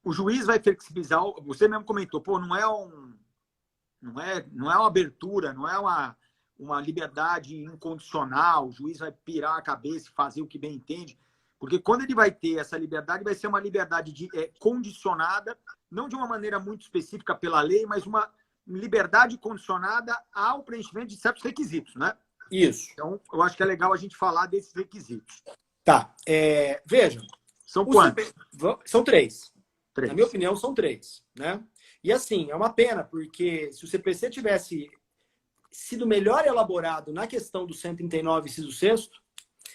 O juiz vai flexibilizar... Você mesmo comentou, não é uma abertura, não é uma liberdade incondicional, o juiz vai pirar a cabeça e fazer o que bem entende, porque quando ele vai ter essa liberdade, vai ser uma liberdade condicionada, não de uma maneira muito específica pela lei, mas uma liberdade condicionada ao preenchimento de certos requisitos, né? Isso. Então, eu acho que é legal a gente falar desses requisitos. Tá. Veja. São quantos? São 3. 3. Na minha opinião, são 3, né? E assim, é uma pena, porque se o CPC tivesse sido melhor elaborado na questão do 139, inciso 6º,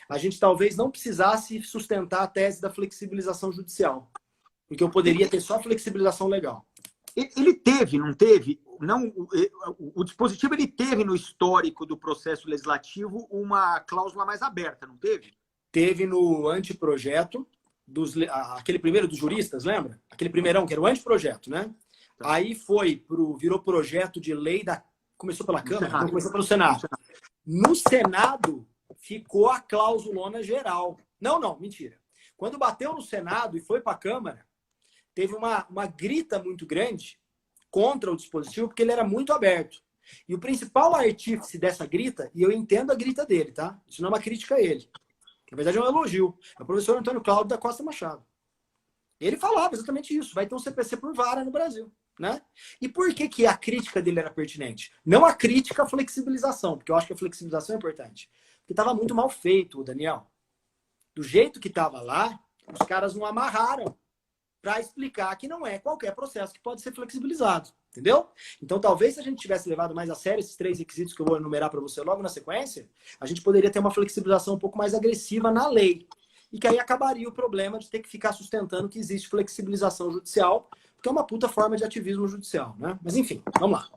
a gente talvez não precisasse sustentar a tese da flexibilização judicial. Porque eu poderia ter só flexibilização legal. Ele teve, não teve? Não, o dispositivo ele teve no histórico do processo legislativo uma cláusula mais aberta, não teve? Teve no anteprojeto, aquele primeiro dos juristas, lembra? Aquele primeirão, que era o anteprojeto, né? Aí virou projeto de lei começou pela Câmara? Não, começou pelo Senado. No Senado, ficou a cláusulona geral. Não, mentira. Quando bateu no Senado e foi para a Câmara, teve uma grita muito grande contra o dispositivo, porque ele era muito aberto. E o principal artífice dessa grita, e eu entendo a grita dele, tá? Isso não é uma crítica a ele. Na verdade, é um elogio. É o professor Antônio Cláudio da Costa Machado. Ele falava exatamente isso. Vai ter um CPC por vara no Brasil. Né? E por que a crítica dele era pertinente? Não a crítica à flexibilização, porque eu acho que a flexibilização é importante. Porque estava muito mal feito, Daniel. Do jeito que estava lá, os caras não amarraram para explicar que não é qualquer processo que pode ser flexibilizado. Entendeu? Então, talvez se a gente tivesse levado mais a sério esses 3 requisitos que eu vou enumerar para você logo na sequência, a gente poderia ter uma flexibilização um pouco mais agressiva na lei. E que aí acabaria o problema de ter que ficar sustentando que existe flexibilização judicial, porque é uma puta forma de ativismo judicial, né? Mas enfim, vamos lá.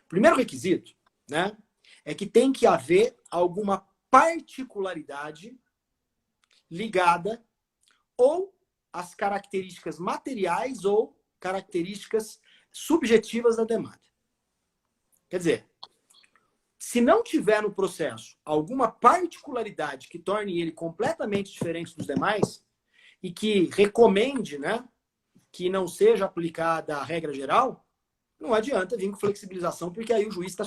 Primeiro requisito, né, é que tem que haver alguma particularidade ligada ou às características materiais ou características subjetivas da demanda. Quer dizer, se não tiver no processo alguma particularidade que torne ele completamente diferente dos demais e que recomende, né, que não seja aplicada a regra geral, não adianta vir com flexibilização, porque aí o juiz está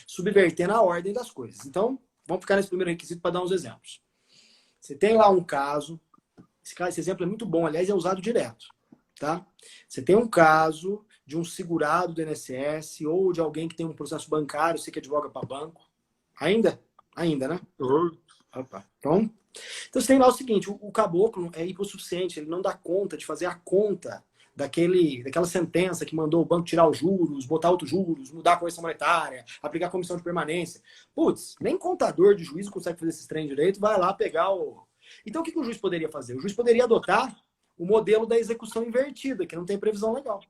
subvertendo a ordem das coisas. Então, vamos ficar nesse primeiro requisito para dar uns exemplos. Você tem lá um caso, esse exemplo é muito bom, aliás, é usado direto. Tá? Você tem um caso de um segurado do INSS ou de alguém que tem um processo bancário, você que advoga para banco. Ainda? Ainda, né? Opa. Então, você tem lá o seguinte, o caboclo é hipossuficiente, ele não dá conta de fazer a conta daquela sentença que mandou o banco tirar os juros, botar outros juros, mudar a correção monetária, aplicar a comissão de permanência. Putz, nem contador de juízo consegue fazer esses trem direito, vai lá pegar o... Então, o que o juiz poderia fazer? O juiz poderia adotar o modelo da execução invertida, que não tem previsão legal.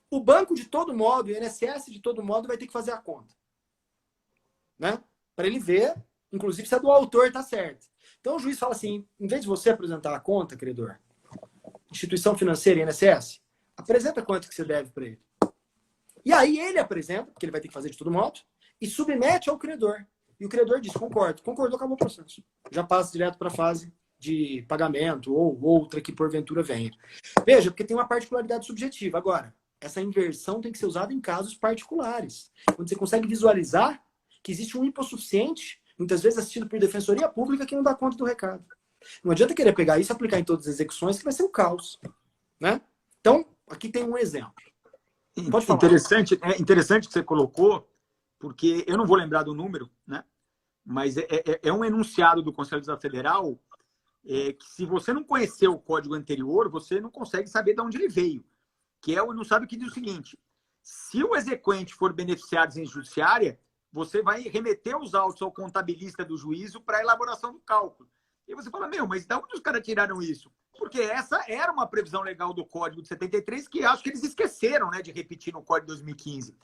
O banco, de todo modo, e o INSS, de todo modo, vai ter que fazer a conta. Né? Para ele ver, inclusive, se a do autor está certa. Então, o juiz fala assim, em vez de você apresentar a conta, credor, instituição financeira e INSS, apresenta quanto que você deve para ele. E aí ele apresenta, porque ele vai ter que fazer de todo modo, e submete ao credor. E o credor diz, concordo. Concordou, acabou o processo. Já passa direto para a fase de pagamento ou outra que porventura venha. Veja, porque tem uma particularidade subjetiva. Agora, essa inversão tem que ser usada em casos particulares. Quando você consegue visualizar que existe um hipossuficiente, muitas vezes assistido por defensoria pública, que não dá conta do recado. Não adianta querer pegar isso e aplicar em todas as execuções, que vai ser um caos. Né? Então, aqui tem um exemplo. Pode falar. Interessante que você colocou, porque eu não vou lembrar do número, né? Mas é um enunciado do Conselho Judicial Federal que se você não conhecer o código anterior, você não consegue saber de onde ele veio. Que é o enunciado que diz o seguinte: se o exequente for beneficiário em judiciária, você vai remeter os autos ao contabilista do juízo para elaboração do cálculo. E você fala, mas de onde os caras tiraram isso? Porque essa era uma previsão legal do Código de 73 que acho que eles esqueceram, né, de repetir no Código de 2015.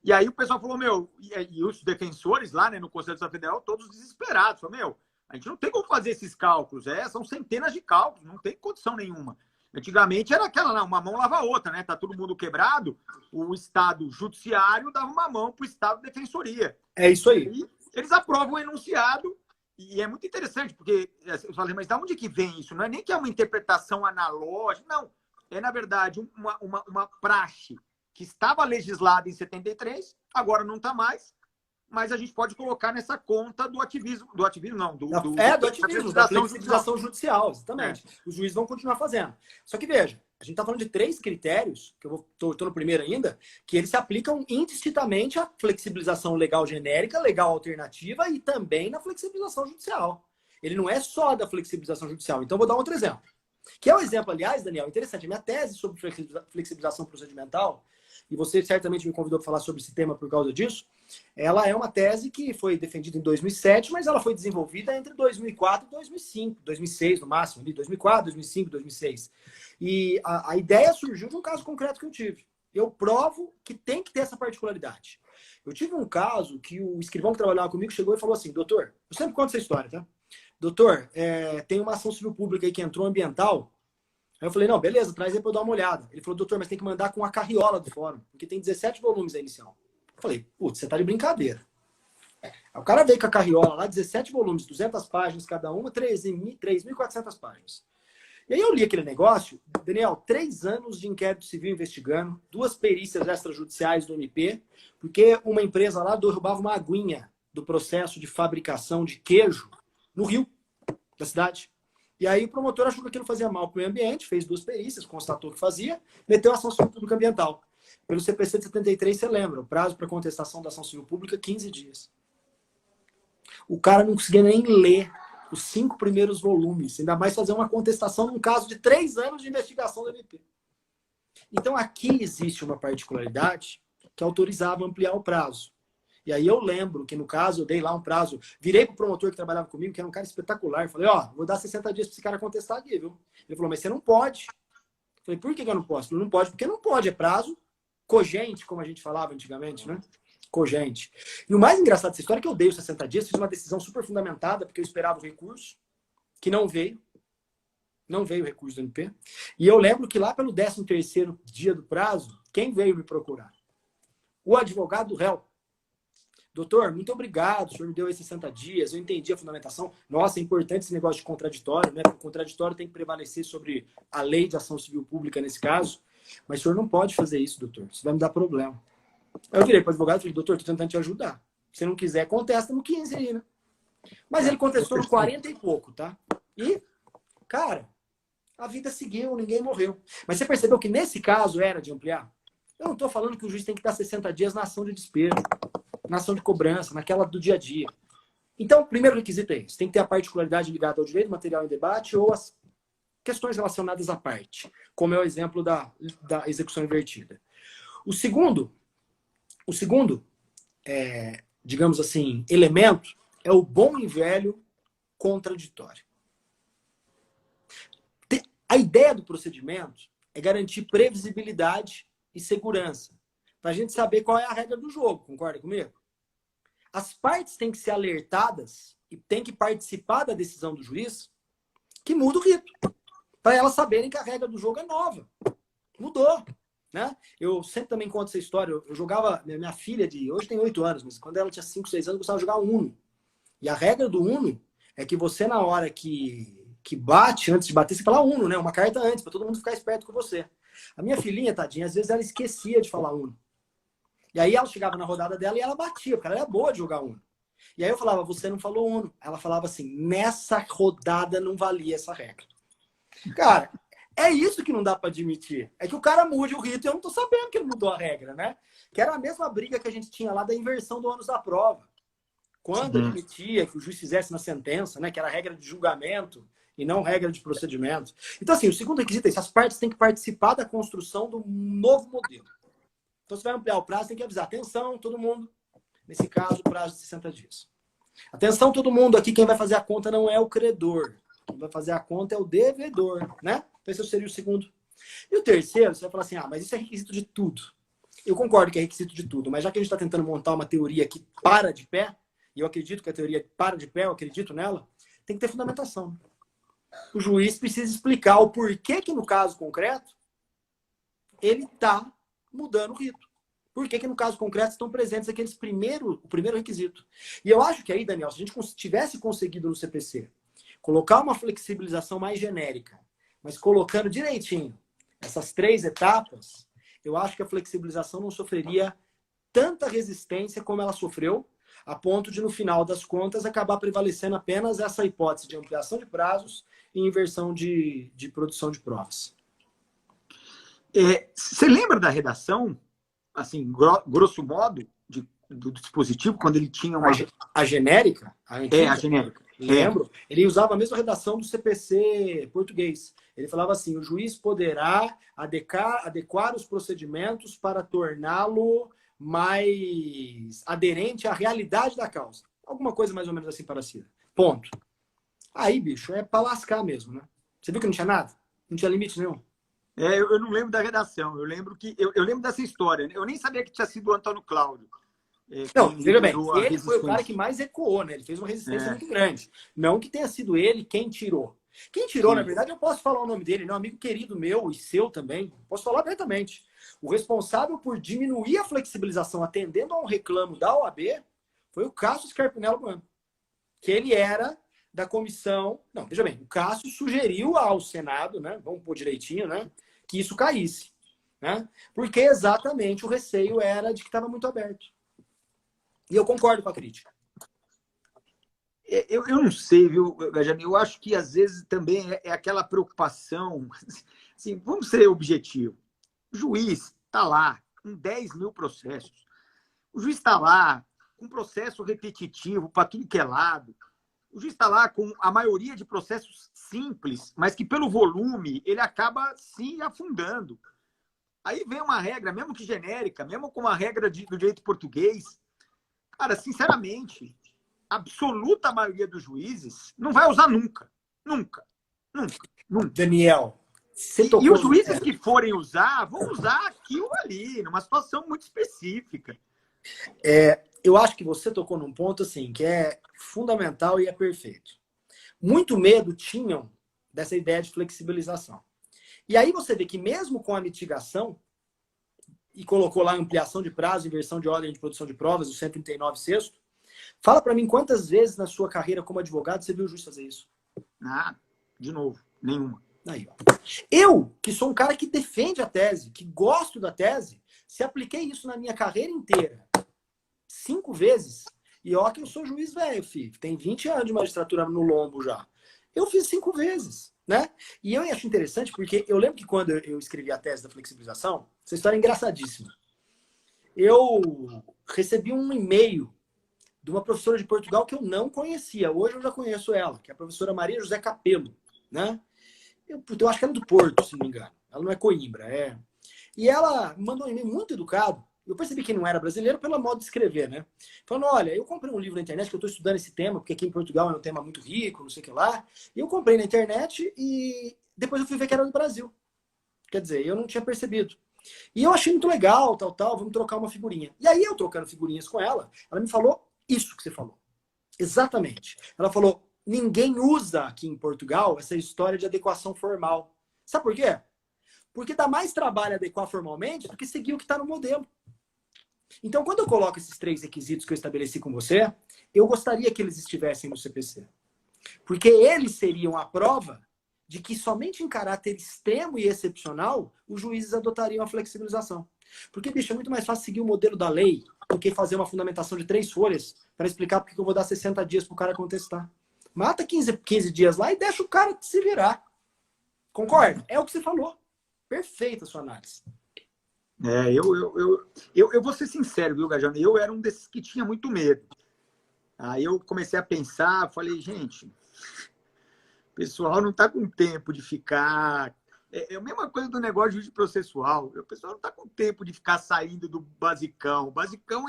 E aí o pessoal falou, e os defensores lá, né, no Conselho Judicial Federal, todos desesperados. Falaram, a gente não tem como fazer esses cálculos. São centenas de cálculos, não tem condição nenhuma. Antigamente era aquela, uma mão lava a outra, né? Tá todo mundo quebrado, o Estado judiciário dava uma mão para o Estado defensoria. É isso aí. E eles aprovam o enunciado, e é muito interessante, porque eu falei, mas de onde que vem isso? Não é nem que é uma interpretação analógica, não. É, na verdade, uma praxe que estava legislada em 73, agora não está mais, mas a gente pode colocar nessa conta do ativismo, do ativismo da flexibilização judicial, exatamente. Os juízes vão continuar fazendo. Só que veja, a gente está falando de 3 critérios, que eu estou no primeiro ainda, que eles se aplicam indistintamente à flexibilização legal genérica, legal alternativa e também na flexibilização judicial. Ele não é só da flexibilização judicial. Então, vou dar um outro exemplo. Que é um exemplo, aliás, Daniel, interessante. A minha tese sobre flexibilização procedimental, e você certamente me convidou para falar sobre esse tema por causa disso, ela é uma tese que foi defendida em 2007, mas ela foi desenvolvida entre 2004 e 2005, 2006 no máximo, ali, 2004, 2005, 2006. E a ideia surgiu de um caso concreto que eu tive. Eu provo que tem que ter essa particularidade. Eu tive um caso que o escrivão que trabalhava comigo chegou e falou assim, doutor, eu sempre conto essa história, tá? Doutor, tem uma ação civil pública aí que entrou ambiental. Aí eu falei, não, beleza, traz aí pra eu dar uma olhada. Ele falou, doutor, mas tem que mandar com a carriola do fórum, porque tem 17 volumes a inicial. Eu falei, putz, você tá de brincadeira. Aí o cara veio com a carriola lá, 17 volumes, 200 páginas cada uma, 3.400 páginas. E aí eu li aquele negócio, Daniel, 3 anos de inquérito civil investigando, 2 perícias extrajudiciais do MP, porque uma empresa lá derrubava uma aguinha do processo de fabricação de queijo no rio da cidade. E aí o promotor achou que aquilo fazia mal para o meio ambiente, fez 2 perícias, constatou que fazia, meteu ação civil pública ambiental. Pelo CPC de 73, você lembra, o prazo para contestação da ação civil pública, 15 dias. O cara não conseguia nem ler os 5 primeiros volumes, ainda mais fazer uma contestação num caso de 3 anos de investigação do MP. Então aqui existe uma particularidade que autorizava ampliar o prazo. E aí eu lembro que no caso eu dei lá um prazo, virei pro promotor que trabalhava comigo, que era um cara espetacular, falei, ó, vou dar 60 dias para esse cara contestar aqui, viu? Ele falou, mas você não pode. Eu falei, por que eu não posso? Ele falou, não pode, porque não pode, é prazo cogente, como a gente falava antigamente, né? Cogente. E o mais engraçado dessa história é que eu dei os 60 dias, fiz uma decisão super fundamentada, porque eu esperava o recurso, que não veio. Não veio o recurso do MP. E eu lembro que lá pelo 13º dia do prazo, quem veio me procurar? O advogado do réu. Doutor, muito obrigado, o senhor me deu esses 60 dias, eu entendi a fundamentação. Nossa, é importante esse negócio de contraditório, né? Porque o contraditório tem que prevalecer sobre a lei de ação civil pública nesse caso. Mas o senhor não pode fazer isso, doutor. Isso vai me dar problema. Aí eu virei para o advogado e falei, doutor, estou tentando te ajudar. Se não quiser, contesta no 15 aí, né? Mas ele contestou no 40 e pouco, tá? E, cara, a vida seguiu, ninguém morreu. Mas você percebeu que nesse caso era de ampliar? Eu não estou falando que o juiz tem que dar 60 dias na ação de despejo, na ação de cobrança, naquela do dia a dia. Então, o primeiro requisito é esse. Tem que ter a particularidade ligada ao direito material em debate ou as questões relacionadas à parte, como é o exemplo da execução invertida. O segundo, digamos assim, elemento é o bom e velho contraditório. A ideia do procedimento é garantir previsibilidade e segurança, para a gente saber qual é a regra do jogo, concorda comigo? As partes têm que ser alertadas e têm que participar da decisão do juiz que muda o rito, para elas saberem que a regra do jogo é nova, mudou. Né? Eu sempre também conto essa história. Eu jogava, minha filha hoje tem 8 anos, mas quando ela tinha 5, 6 anos, gostava de jogar Uno. E a regra do Uno é que você, na hora que bate, antes de bater, você fala Uno, né? Uma carta antes, para todo mundo ficar esperto com você. A minha filhinha, tadinha, às vezes ela esquecia de falar Uno. E aí ela chegava na rodada dela e ela batia, porque ela era boa de jogar Uno. E aí eu falava, você não falou Uno. Ela falava assim, nessa rodada não valia essa regra. Cara, é isso que não dá para admitir. É que o cara mude o rito e eu não tô sabendo que ele mudou a regra, né? Que era a mesma briga que a gente tinha lá da inversão do ônus da prova. Quando admitia que o juiz fizesse na sentença, né? Que era regra de julgamento e não regra de procedimento. Então, assim, o segundo requisito é esse. As partes têm que participar da construção do novo modelo. Então, se vai ampliar o prazo, tem que avisar. Atenção, todo mundo. Nesse caso, o prazo de 60 dias. Atenção, todo mundo. Aqui, quem vai fazer a conta não é o credor. Quem vai fazer a conta é o devedor, né? Então, esse seria o segundo. E o terceiro, você vai falar assim, mas isso é requisito de tudo. Eu concordo que é requisito de tudo, mas já que a gente está tentando montar uma teoria que para de pé, e eu acredito que a teoria para de pé, eu acredito nela, tem que ter fundamentação. O juiz precisa explicar o porquê que, no caso concreto, ele está mudando o rito. Por que no caso concreto estão presentes o primeiro requisito. E eu acho que aí, Daniel, se a gente tivesse conseguido no CPC colocar uma flexibilização mais genérica, mas colocando direitinho essas 3 etapas, eu acho que a flexibilização não sofreria tanta resistência como ela sofreu, a ponto de, no final das contas, acabar prevalecendo apenas essa hipótese de ampliação de prazos e inversão de produção de provas. Você lembra da redação, assim, grosso modo, do dispositivo, quando ele tinha uma... A genérica? A genérica. Lembro? Ele usava a mesma redação do CPC português. Ele falava assim, o juiz poderá adequar os procedimentos para torná-lo mais aderente à realidade da causa. Alguma coisa mais ou menos assim parecida. Ponto. Aí, bicho, é pra lascar mesmo, né? Você viu que não tinha nada? Não tinha limite nenhum. Eu não lembro da redação. Eu lembro dessa história. Eu nem sabia que tinha sido o Antônio Cláudio. Não, veja bem, ele foi o cara que mais ecoou, né? Ele fez uma resistência muito grande. Não que tenha sido ele quem tirou. Quem tirou, sim, na verdade, eu posso falar o nome dele, ele é um amigo querido meu e seu também. Posso falar abertamente. O responsável por diminuir a flexibilização atendendo a um reclamo da OAB Foi o Cássio Scarpinello Bueno, que ele era da comissão... Não, veja bem, o Cássio sugeriu ao Senado, né, vamos pôr direitinho, né, que isso caísse. Né? Porque exatamente o receio era de que estava muito aberto. E eu concordo com a crítica. Eu não sei, viu, Gajani? Eu acho que às vezes também é aquela preocupação. Assim, vamos ser objetivos. O juiz está lá com 10 mil processos. O juiz está lá com processo repetitivo para tudo que é lado. O juiz está lá com a maioria de processos simples, mas que pelo volume ele acaba se afundando. Aí vem uma regra, mesmo que genérica, mesmo com uma regra do direito português. Cara, sinceramente, a absoluta maioria dos juízes não vai usar nunca. Nunca. Nunca. Nunca. Daniel, você tocou... E os juízes que forem usar, vão usar aqui ou ali, numa situação muito específica. Eu acho que você tocou num ponto assim, que é fundamental e é perfeito. Muito medo tinham dessa ideia de flexibilização. E aí você vê que mesmo com a mitigação, e colocou lá ampliação de prazo, inversão de ordem de produção de provas, o 139º, fala para mim quantas vezes na sua carreira como advogado você viu o juiz fazer isso? Ah, de novo, nenhuma. Aí, ó. Eu, que sou um cara que defende a tese, que gosto da tese, se apliquei isso na minha carreira inteira 5 vezes, e ó que eu sou juiz velho, filho, tem 20 anos de magistratura no lombo já. Eu fiz 5 vezes. Né? E eu acho interessante porque eu lembro que quando eu escrevi a tese da flexibilização, essa história é engraçadíssima. Eu recebi um e-mail de uma professora de Portugal que eu não conhecia. Hoje eu já conheço ela, que é a professora Maria José Capelo. Né? Eu acho que ela é do Porto, se não me engano. Ela não é Coimbra. E ela mandou um e-mail muito educado. Eu percebi que não era brasileiro pelo modo de escrever, né? Falando, olha, eu comprei um livro na internet, que eu estou estudando esse tema, porque aqui em Portugal é um tema muito rico, não sei o que lá. E eu comprei na internet e depois eu fui ver que era do Brasil. Quer dizer, eu não tinha percebido. E eu achei muito legal, tal, vamos trocar uma figurinha. E aí eu trocando figurinhas com ela, ela me falou isso que você falou. Exatamente. Ela falou, ninguém usa aqui em Portugal essa história de adequação formal. Sabe por quê? Porque dá mais trabalho adequar formalmente do que seguir o que está no modelo. Então, quando eu coloco esses 3 requisitos que eu estabeleci com você, eu gostaria que eles estivessem no CPC. Porque eles seriam a prova de que somente em caráter extremo e excepcional os juízes adotariam a flexibilização. Porque, bicho, é muito mais fácil seguir o modelo da lei do que fazer uma fundamentação de 3 folhas para explicar porque eu vou dar 60 dias para o cara contestar. Mata 15 dias lá e deixa o cara se virar. Concorda? É o que você falou. Perfeita a sua análise. Eu vou ser sincero, viu, Gajano? Eu era um desses que tinha muito medo. Aí eu comecei a pensar, falei, gente, o pessoal não está com tempo de ficar... É a mesma coisa do negócio de juízo processual. O pessoal não está com tempo de ficar saindo do basicão. O basicão,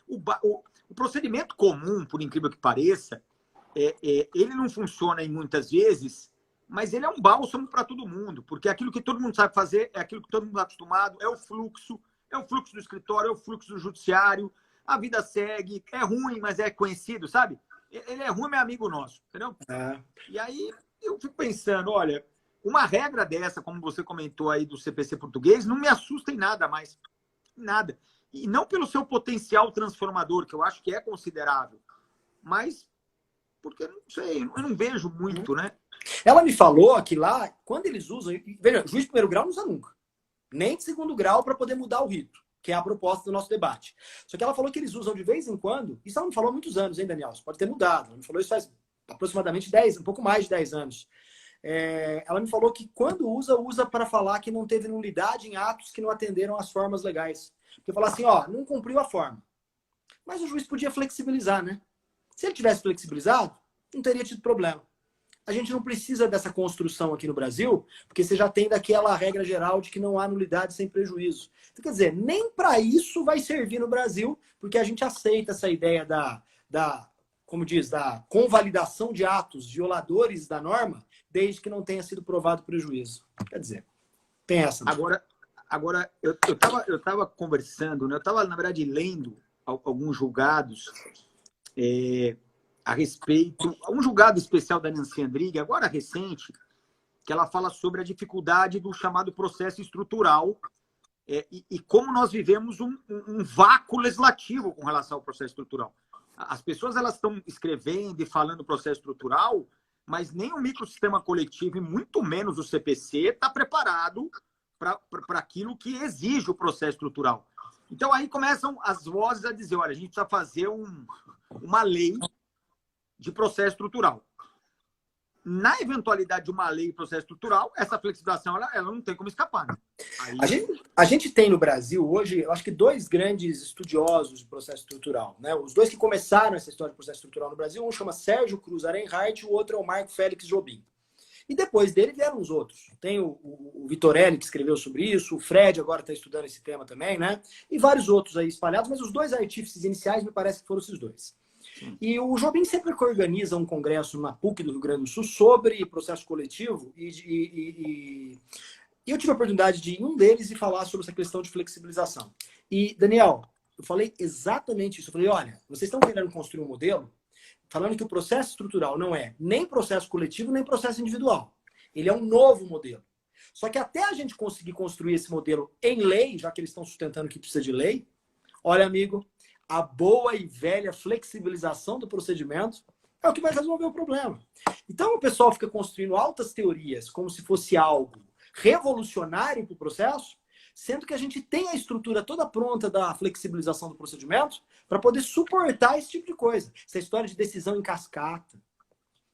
o procedimento comum, por incrível que pareça, ele não funciona em muitas vezes, mas ele é um bálsamo para todo mundo, porque aquilo que todo mundo sabe fazer é aquilo que todo mundo está acostumado, é o fluxo do escritório, é o fluxo do judiciário, a vida segue, é ruim, mas é conhecido, sabe? Ele é ruim, mas é amigo nosso, entendeu? E aí eu fico pensando, olha, uma regra dessa, como você comentou aí do CPC português, não me assusta em nada mais. Nada. E não pelo seu potencial transformador, que eu acho que é considerável, mas porque, não sei, eu não vejo muito, né? Ela me falou que lá, quando eles usam... Veja, juiz de primeiro grau não usa nunca. Nem de segundo grau para poder mudar o rito, que é a proposta do nosso debate. Só que ela falou que eles usam de vez em quando... Isso ela me falou há muitos anos, hein, Daniel? Isso pode ter mudado. Ela me falou isso faz aproximadamente 10, um pouco mais de 10 anos. Ela me falou que quando usa para falar que não teve nulidade em atos que não atenderam às formas legais. Porque falar assim, ó, não cumpriu a forma. Mas o juiz podia flexibilizar, né? Se ele tivesse flexibilizado, não teria tido problema. A gente não precisa dessa construção aqui no Brasil, porque você já tem daquela regra geral de que não há nulidade sem prejuízo. Então, quer dizer, nem para isso vai servir no Brasil, porque a gente aceita essa ideia como diz, da convalidação de atos violadores da norma, desde que não tenha sido provado prejuízo. Quer dizer, tem essa. Né? Agora eu tava conversando, né? Eu estava, na verdade, lendo alguns julgados a respeito, um julgado especial da Nancy Andrighi, agora recente, que ela fala sobre a dificuldade do chamado processo estrutural e como nós vivemos um vácuo legislativo com relação ao processo estrutural. As pessoas elas estão escrevendo e falando processo estrutural, mas nem o microsistema coletivo e muito menos o CPC está preparado para aquilo que exige o processo estrutural. Então aí começam as vozes a dizer, olha, a gente precisa fazer uma lei de processo estrutural. Na eventualidade de uma lei de processo estrutural, essa flexibilização ela não tem como escapar. Né? Aí... A gente tem no Brasil hoje, eu acho que 2 grandes estudiosos de processo estrutural. Né? Os 2 que começaram essa história de processo estrutural no Brasil, um chama Sérgio Cruz Arenheit, o outro é o Marco Félix Jobim. E depois dele vieram os outros. Tem o Vitorelli, que escreveu sobre isso, o Fred agora está estudando esse tema também, né? E vários outros aí espalhados, mas os 2 artífices iniciais me parece que foram esses 2. E o Jobim sempre que organiza um congresso na PUC do Rio Grande do Sul sobre processo coletivo e eu tive a oportunidade de ir em um deles e falar sobre essa questão de flexibilização. E, Daniel, eu falei exatamente isso. Eu falei, olha, vocês estão querendo construir um modelo falando que o processo estrutural não é nem processo coletivo, nem processo individual. Ele é um novo modelo. Só que até a gente conseguir construir esse modelo em lei, já que eles estão sustentando que precisa de lei, olha, amigo, a boa e velha flexibilização do procedimento é o que vai resolver o problema. Então o pessoal fica construindo altas teorias como se fosse algo revolucionário para o processo, sendo que a gente tem a estrutura toda pronta da flexibilização do procedimento para poder suportar esse tipo de coisa. Essa história de decisão em cascata,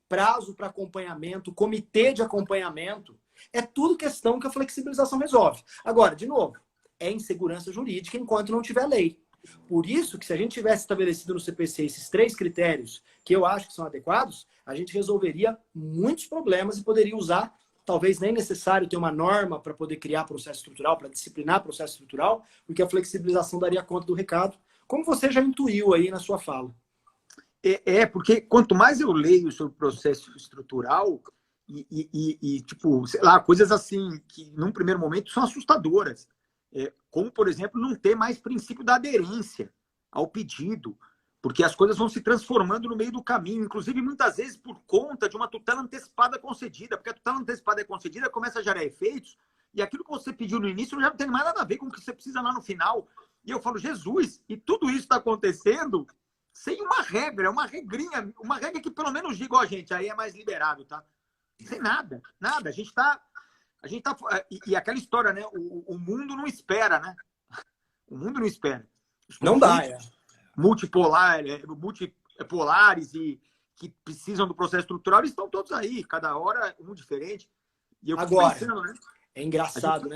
prazo para acompanhamento, comitê de acompanhamento, é tudo questão que a flexibilização resolve. Agora, de novo, é insegurança jurídica enquanto não tiver lei. Por isso que se a gente tivesse estabelecido no CPC esses 3 critérios que eu acho que são adequados, a gente resolveria muitos problemas e poderia usar, talvez nem necessário ter uma norma para poder criar processo estrutural, para disciplinar processo estrutural, porque a flexibilização daria conta do recado, como você já intuiu aí na sua fala. Porque quanto mais eu leio sobre processo estrutural tipo, sei lá, coisas assim que num primeiro momento são assustadoras. Como, por exemplo, não ter mais princípio da aderência ao pedido, porque as coisas vão se transformando no meio do caminho, inclusive muitas vezes por conta de uma tutela antecipada concedida, porque a tutela antecipada concedida começa a gerar efeitos, e aquilo que você pediu no início já não tem mais nada a ver com o que você precisa lá no final. E eu falo, Jesus, e tudo isso está acontecendo sem uma regra, uma regrinha, uma regra que pelo menos diga, ó, gente, aí é mais liberado, tá? Sem nada, nada. A gente tá... E aquela história, né? O mundo não espera, né? O mundo não espera. Não dá, multipolares e que precisam do processo estrutural, eles estão todos aí, cada hora um diferente. E eu agora, pensando, né? É engraçado, né?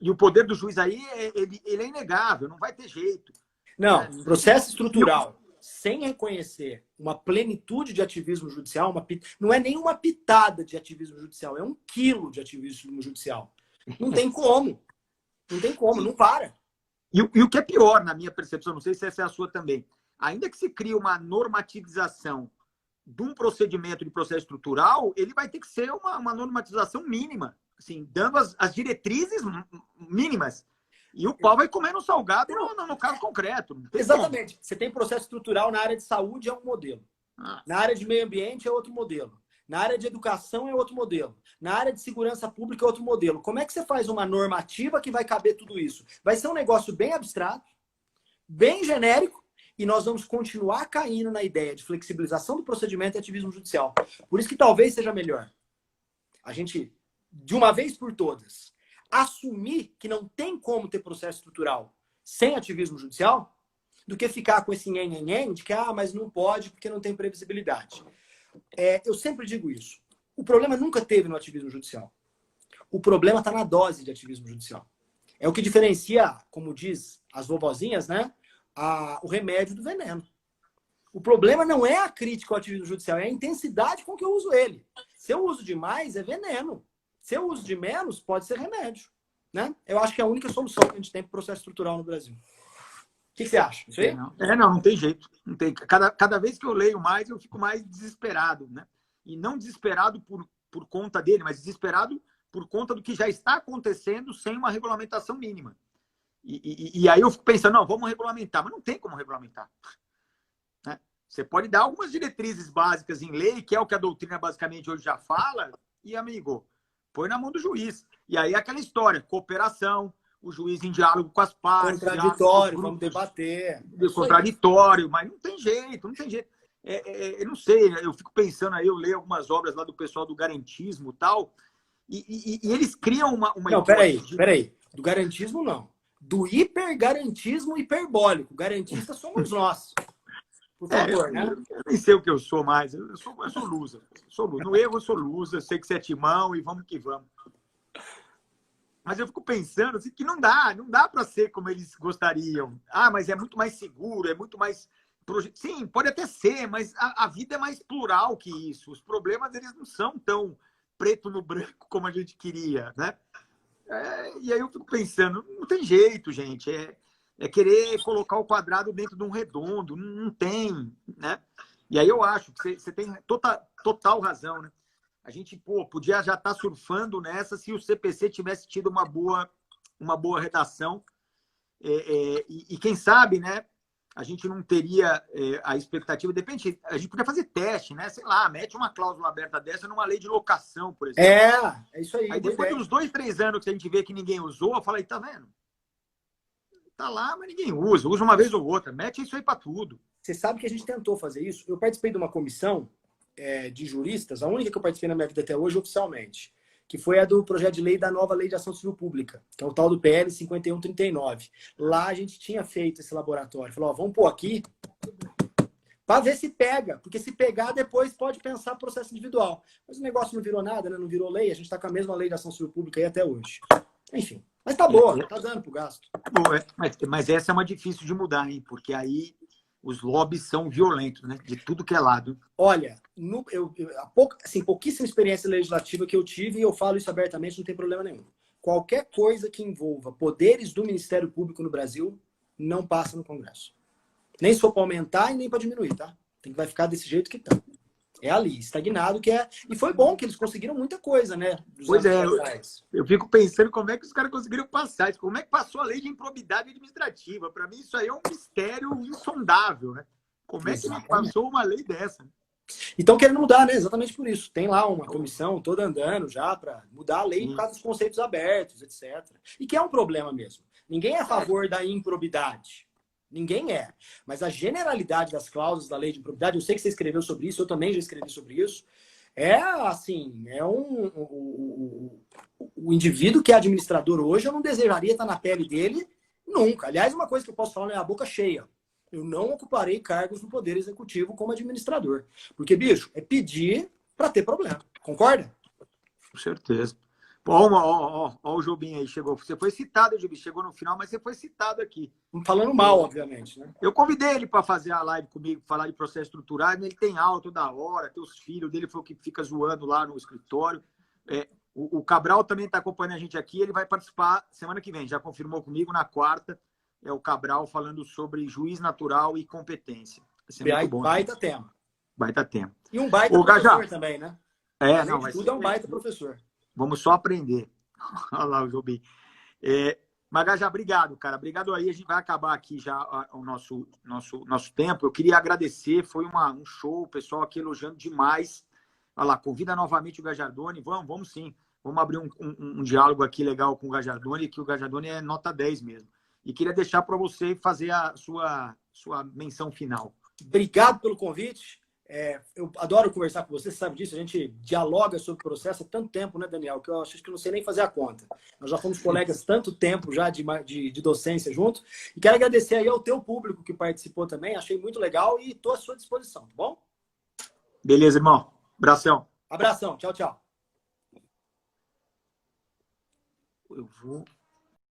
E o poder do juiz aí, ele é inegável, não vai ter jeito. Não, processo estrutural sem reconhecer uma plenitude de ativismo judicial, não é nem uma pitada de ativismo judicial, é 1 quilo de ativismo judicial. Não tem como. Não tem como, não para. E o que é pior, na minha percepção, não sei se essa é a sua também, ainda que se crie uma normativização de um procedimento de processo estrutural, ele vai ter que ser uma normatização mínima, assim, dando as diretrizes mínimas. E o pau vai comer no salgado no caso concreto. Exatamente. Você tem processo estrutural na área de saúde, é um modelo. Na área de meio ambiente, é outro modelo. Na área de educação, é outro modelo. Na área de segurança pública, é outro modelo. Como é que você faz uma normativa que vai caber tudo isso? Vai ser um negócio bem abstrato, bem genérico, e nós vamos continuar caindo na ideia de flexibilização do procedimento e ativismo judicial. Por isso que talvez seja melhor a gente, de uma vez por todas, assumir que não tem como ter processo estrutural sem ativismo judicial, do que ficar com esse nhen de que, mas não pode porque não tem previsibilidade. Eu sempre digo isso. O problema nunca teve no ativismo judicial. O problema está na dose de ativismo judicial. É o que diferencia, como diz as vovozinhas, né, o remédio do veneno. O problema não é a crítica ao ativismo judicial, é a intensidade com que eu uso ele. Se eu uso demais, é veneno. Se eu uso de menos, pode ser remédio. Né? Eu acho que é a única solução que a gente tem para o processo estrutural no Brasil. O que você acha? Isso aí? Não tem jeito. Não tem. Cada vez que eu leio mais, eu fico mais desesperado. Né? E não desesperado por conta dele, mas desesperado por conta do que já está acontecendo sem uma regulamentação mínima. E aí eu fico pensando, não, vamos regulamentar. Mas não tem como regulamentar. Né? Você pode dar algumas diretrizes básicas em lei, que é o que a doutrina basicamente hoje já fala, e, amigo, põe na mão do juiz. E aí aquela história, cooperação, o juiz em diálogo com as partes. Contraditório, vamos debater. Contraditório, mas não tem jeito, não tem jeito. Eu não sei, eu fico pensando aí, eu leio algumas obras lá do pessoal do garantismo e tal, e eles criam uma não, peraí. Do garantismo, não. Do hipergarantismo hiperbólico. Garantista somos nós. Por favor, né? Eu nem sei o que eu sou mais. Eu sou lusa. No erro eu sou lusa, sei que você é timão e vamos que vamos. Mas eu fico pensando assim, que não dá para ser como eles gostariam. Mas é muito mais seguro, é muito mais... Sim, pode até ser, mas a vida é mais plural que isso. Os problemas, eles não são tão preto no branco como a gente queria, né? E aí eu fico pensando, não tem jeito, gente. É querer colocar o quadrado dentro de um redondo. Não tem, né? E aí eu acho que você tem total razão, né? A gente, podia já estar surfando nessa se o CPC tivesse tido uma boa redação. E quem sabe, né? A gente não teria a expectativa. Depende, a gente podia fazer teste, né? Sei lá, mete uma cláusula aberta dessa numa lei de locação, por exemplo. É isso aí. Aí depois de uns 2, 3 anos que a gente vê que ninguém usou, eu falei, tá vendo? Tá lá, mas ninguém usa. Usa uma vez ou outra. Mete isso aí para tudo. Você sabe que a gente tentou fazer isso? Eu participei de uma comissão de juristas, a única que eu participei na minha vida até hoje, oficialmente, que foi a do projeto de lei da nova Lei de Ação Civil Pública, que é o tal do PL 5139. Lá a gente tinha feito esse laboratório. Falou, vamos pôr aqui para ver se pega, porque se pegar, depois pode pensar processo individual. Mas o negócio não virou nada, né? Não virou lei, a gente está com a mesma Lei de Ação Civil Pública aí até hoje. Enfim, mas tá boa, tá dando pro gasto. Mas essa é uma difícil de mudar, hein? Porque aí os lobbies são violentos, né? De tudo que é lado. Olha, pouquíssima experiência legislativa que eu tive, e eu falo isso abertamente, não tem problema nenhum. Qualquer coisa que envolva poderes do Ministério Público no Brasil não passa no Congresso. Nem se for para aumentar e nem para diminuir, tá? Vai ficar desse jeito que tá. É ali, estagnado, que é... E foi bom que eles conseguiram muita coisa, né? Pois é, eu fico pensando como é que os caras conseguiram passar isso. Como é que passou a lei de improbidade administrativa? Para mim, isso aí é um mistério insondável, né? Como é que passou uma lei dessa? Então, querendo mudar, né? Exatamente por isso. Tem lá uma comissão toda andando já para mudar a lei por causa dos conceitos abertos, etc. E que é um problema mesmo. Ninguém é a favor da improbidade. Ninguém é. Mas a generalidade das cláusulas da lei de improbidade, eu sei que você escreveu sobre isso, eu também já escrevi sobre isso, o indivíduo que é administrador hoje, eu não desejaria estar na pele dele nunca. Aliás, uma coisa que eu posso falar é a boca cheia. Eu não ocuparei cargos no Poder Executivo como administrador. Porque, bicho, é pedir para ter problema. Concorda? Com certeza. Ó, o Jobim aí, chegou. Você foi citado, Jobim. Chegou no final, mas você foi citado aqui. Falando mal, obviamente, né? Eu convidei ele para fazer a live comigo, falar de processo estruturado. Ele tem aula toda hora, tem os filhos dele, foi o que fica zoando lá no escritório. O Cabral também está acompanhando a gente aqui. Ele vai participar semana que vem. Já confirmou comigo na quarta. É o Cabral falando sobre juiz natural e competência. Muito bom, baita tema. Baita tema. E um baita professor também, né? Tudo é um baita professor. Vamos só aprender. Olha lá o Jobim. Magajá, obrigado, cara. Obrigado aí. A gente vai acabar aqui já o nosso tempo. Eu queria agradecer. Foi um show. O pessoal aqui elogiando demais. Olha lá, convida novamente o Gajardoni. Vamos sim. Vamos abrir um diálogo aqui legal com o Gajardoni, que o Gajardoni é nota 10 mesmo. E queria deixar para você fazer a sua menção final. Obrigado pelo convite. Eu adoro conversar com você, você sabe disso. A gente dialoga sobre o processo há tanto tempo, né, Daniel? Que eu acho que eu não sei nem fazer a conta. Nós já fomos colegas tanto tempo já de docência junto. E quero agradecer aí ao teu público que participou também. Achei muito legal e estou à sua disposição, tá bom? Beleza, irmão. Abração. Abração. Tchau, tchau. Eu vou...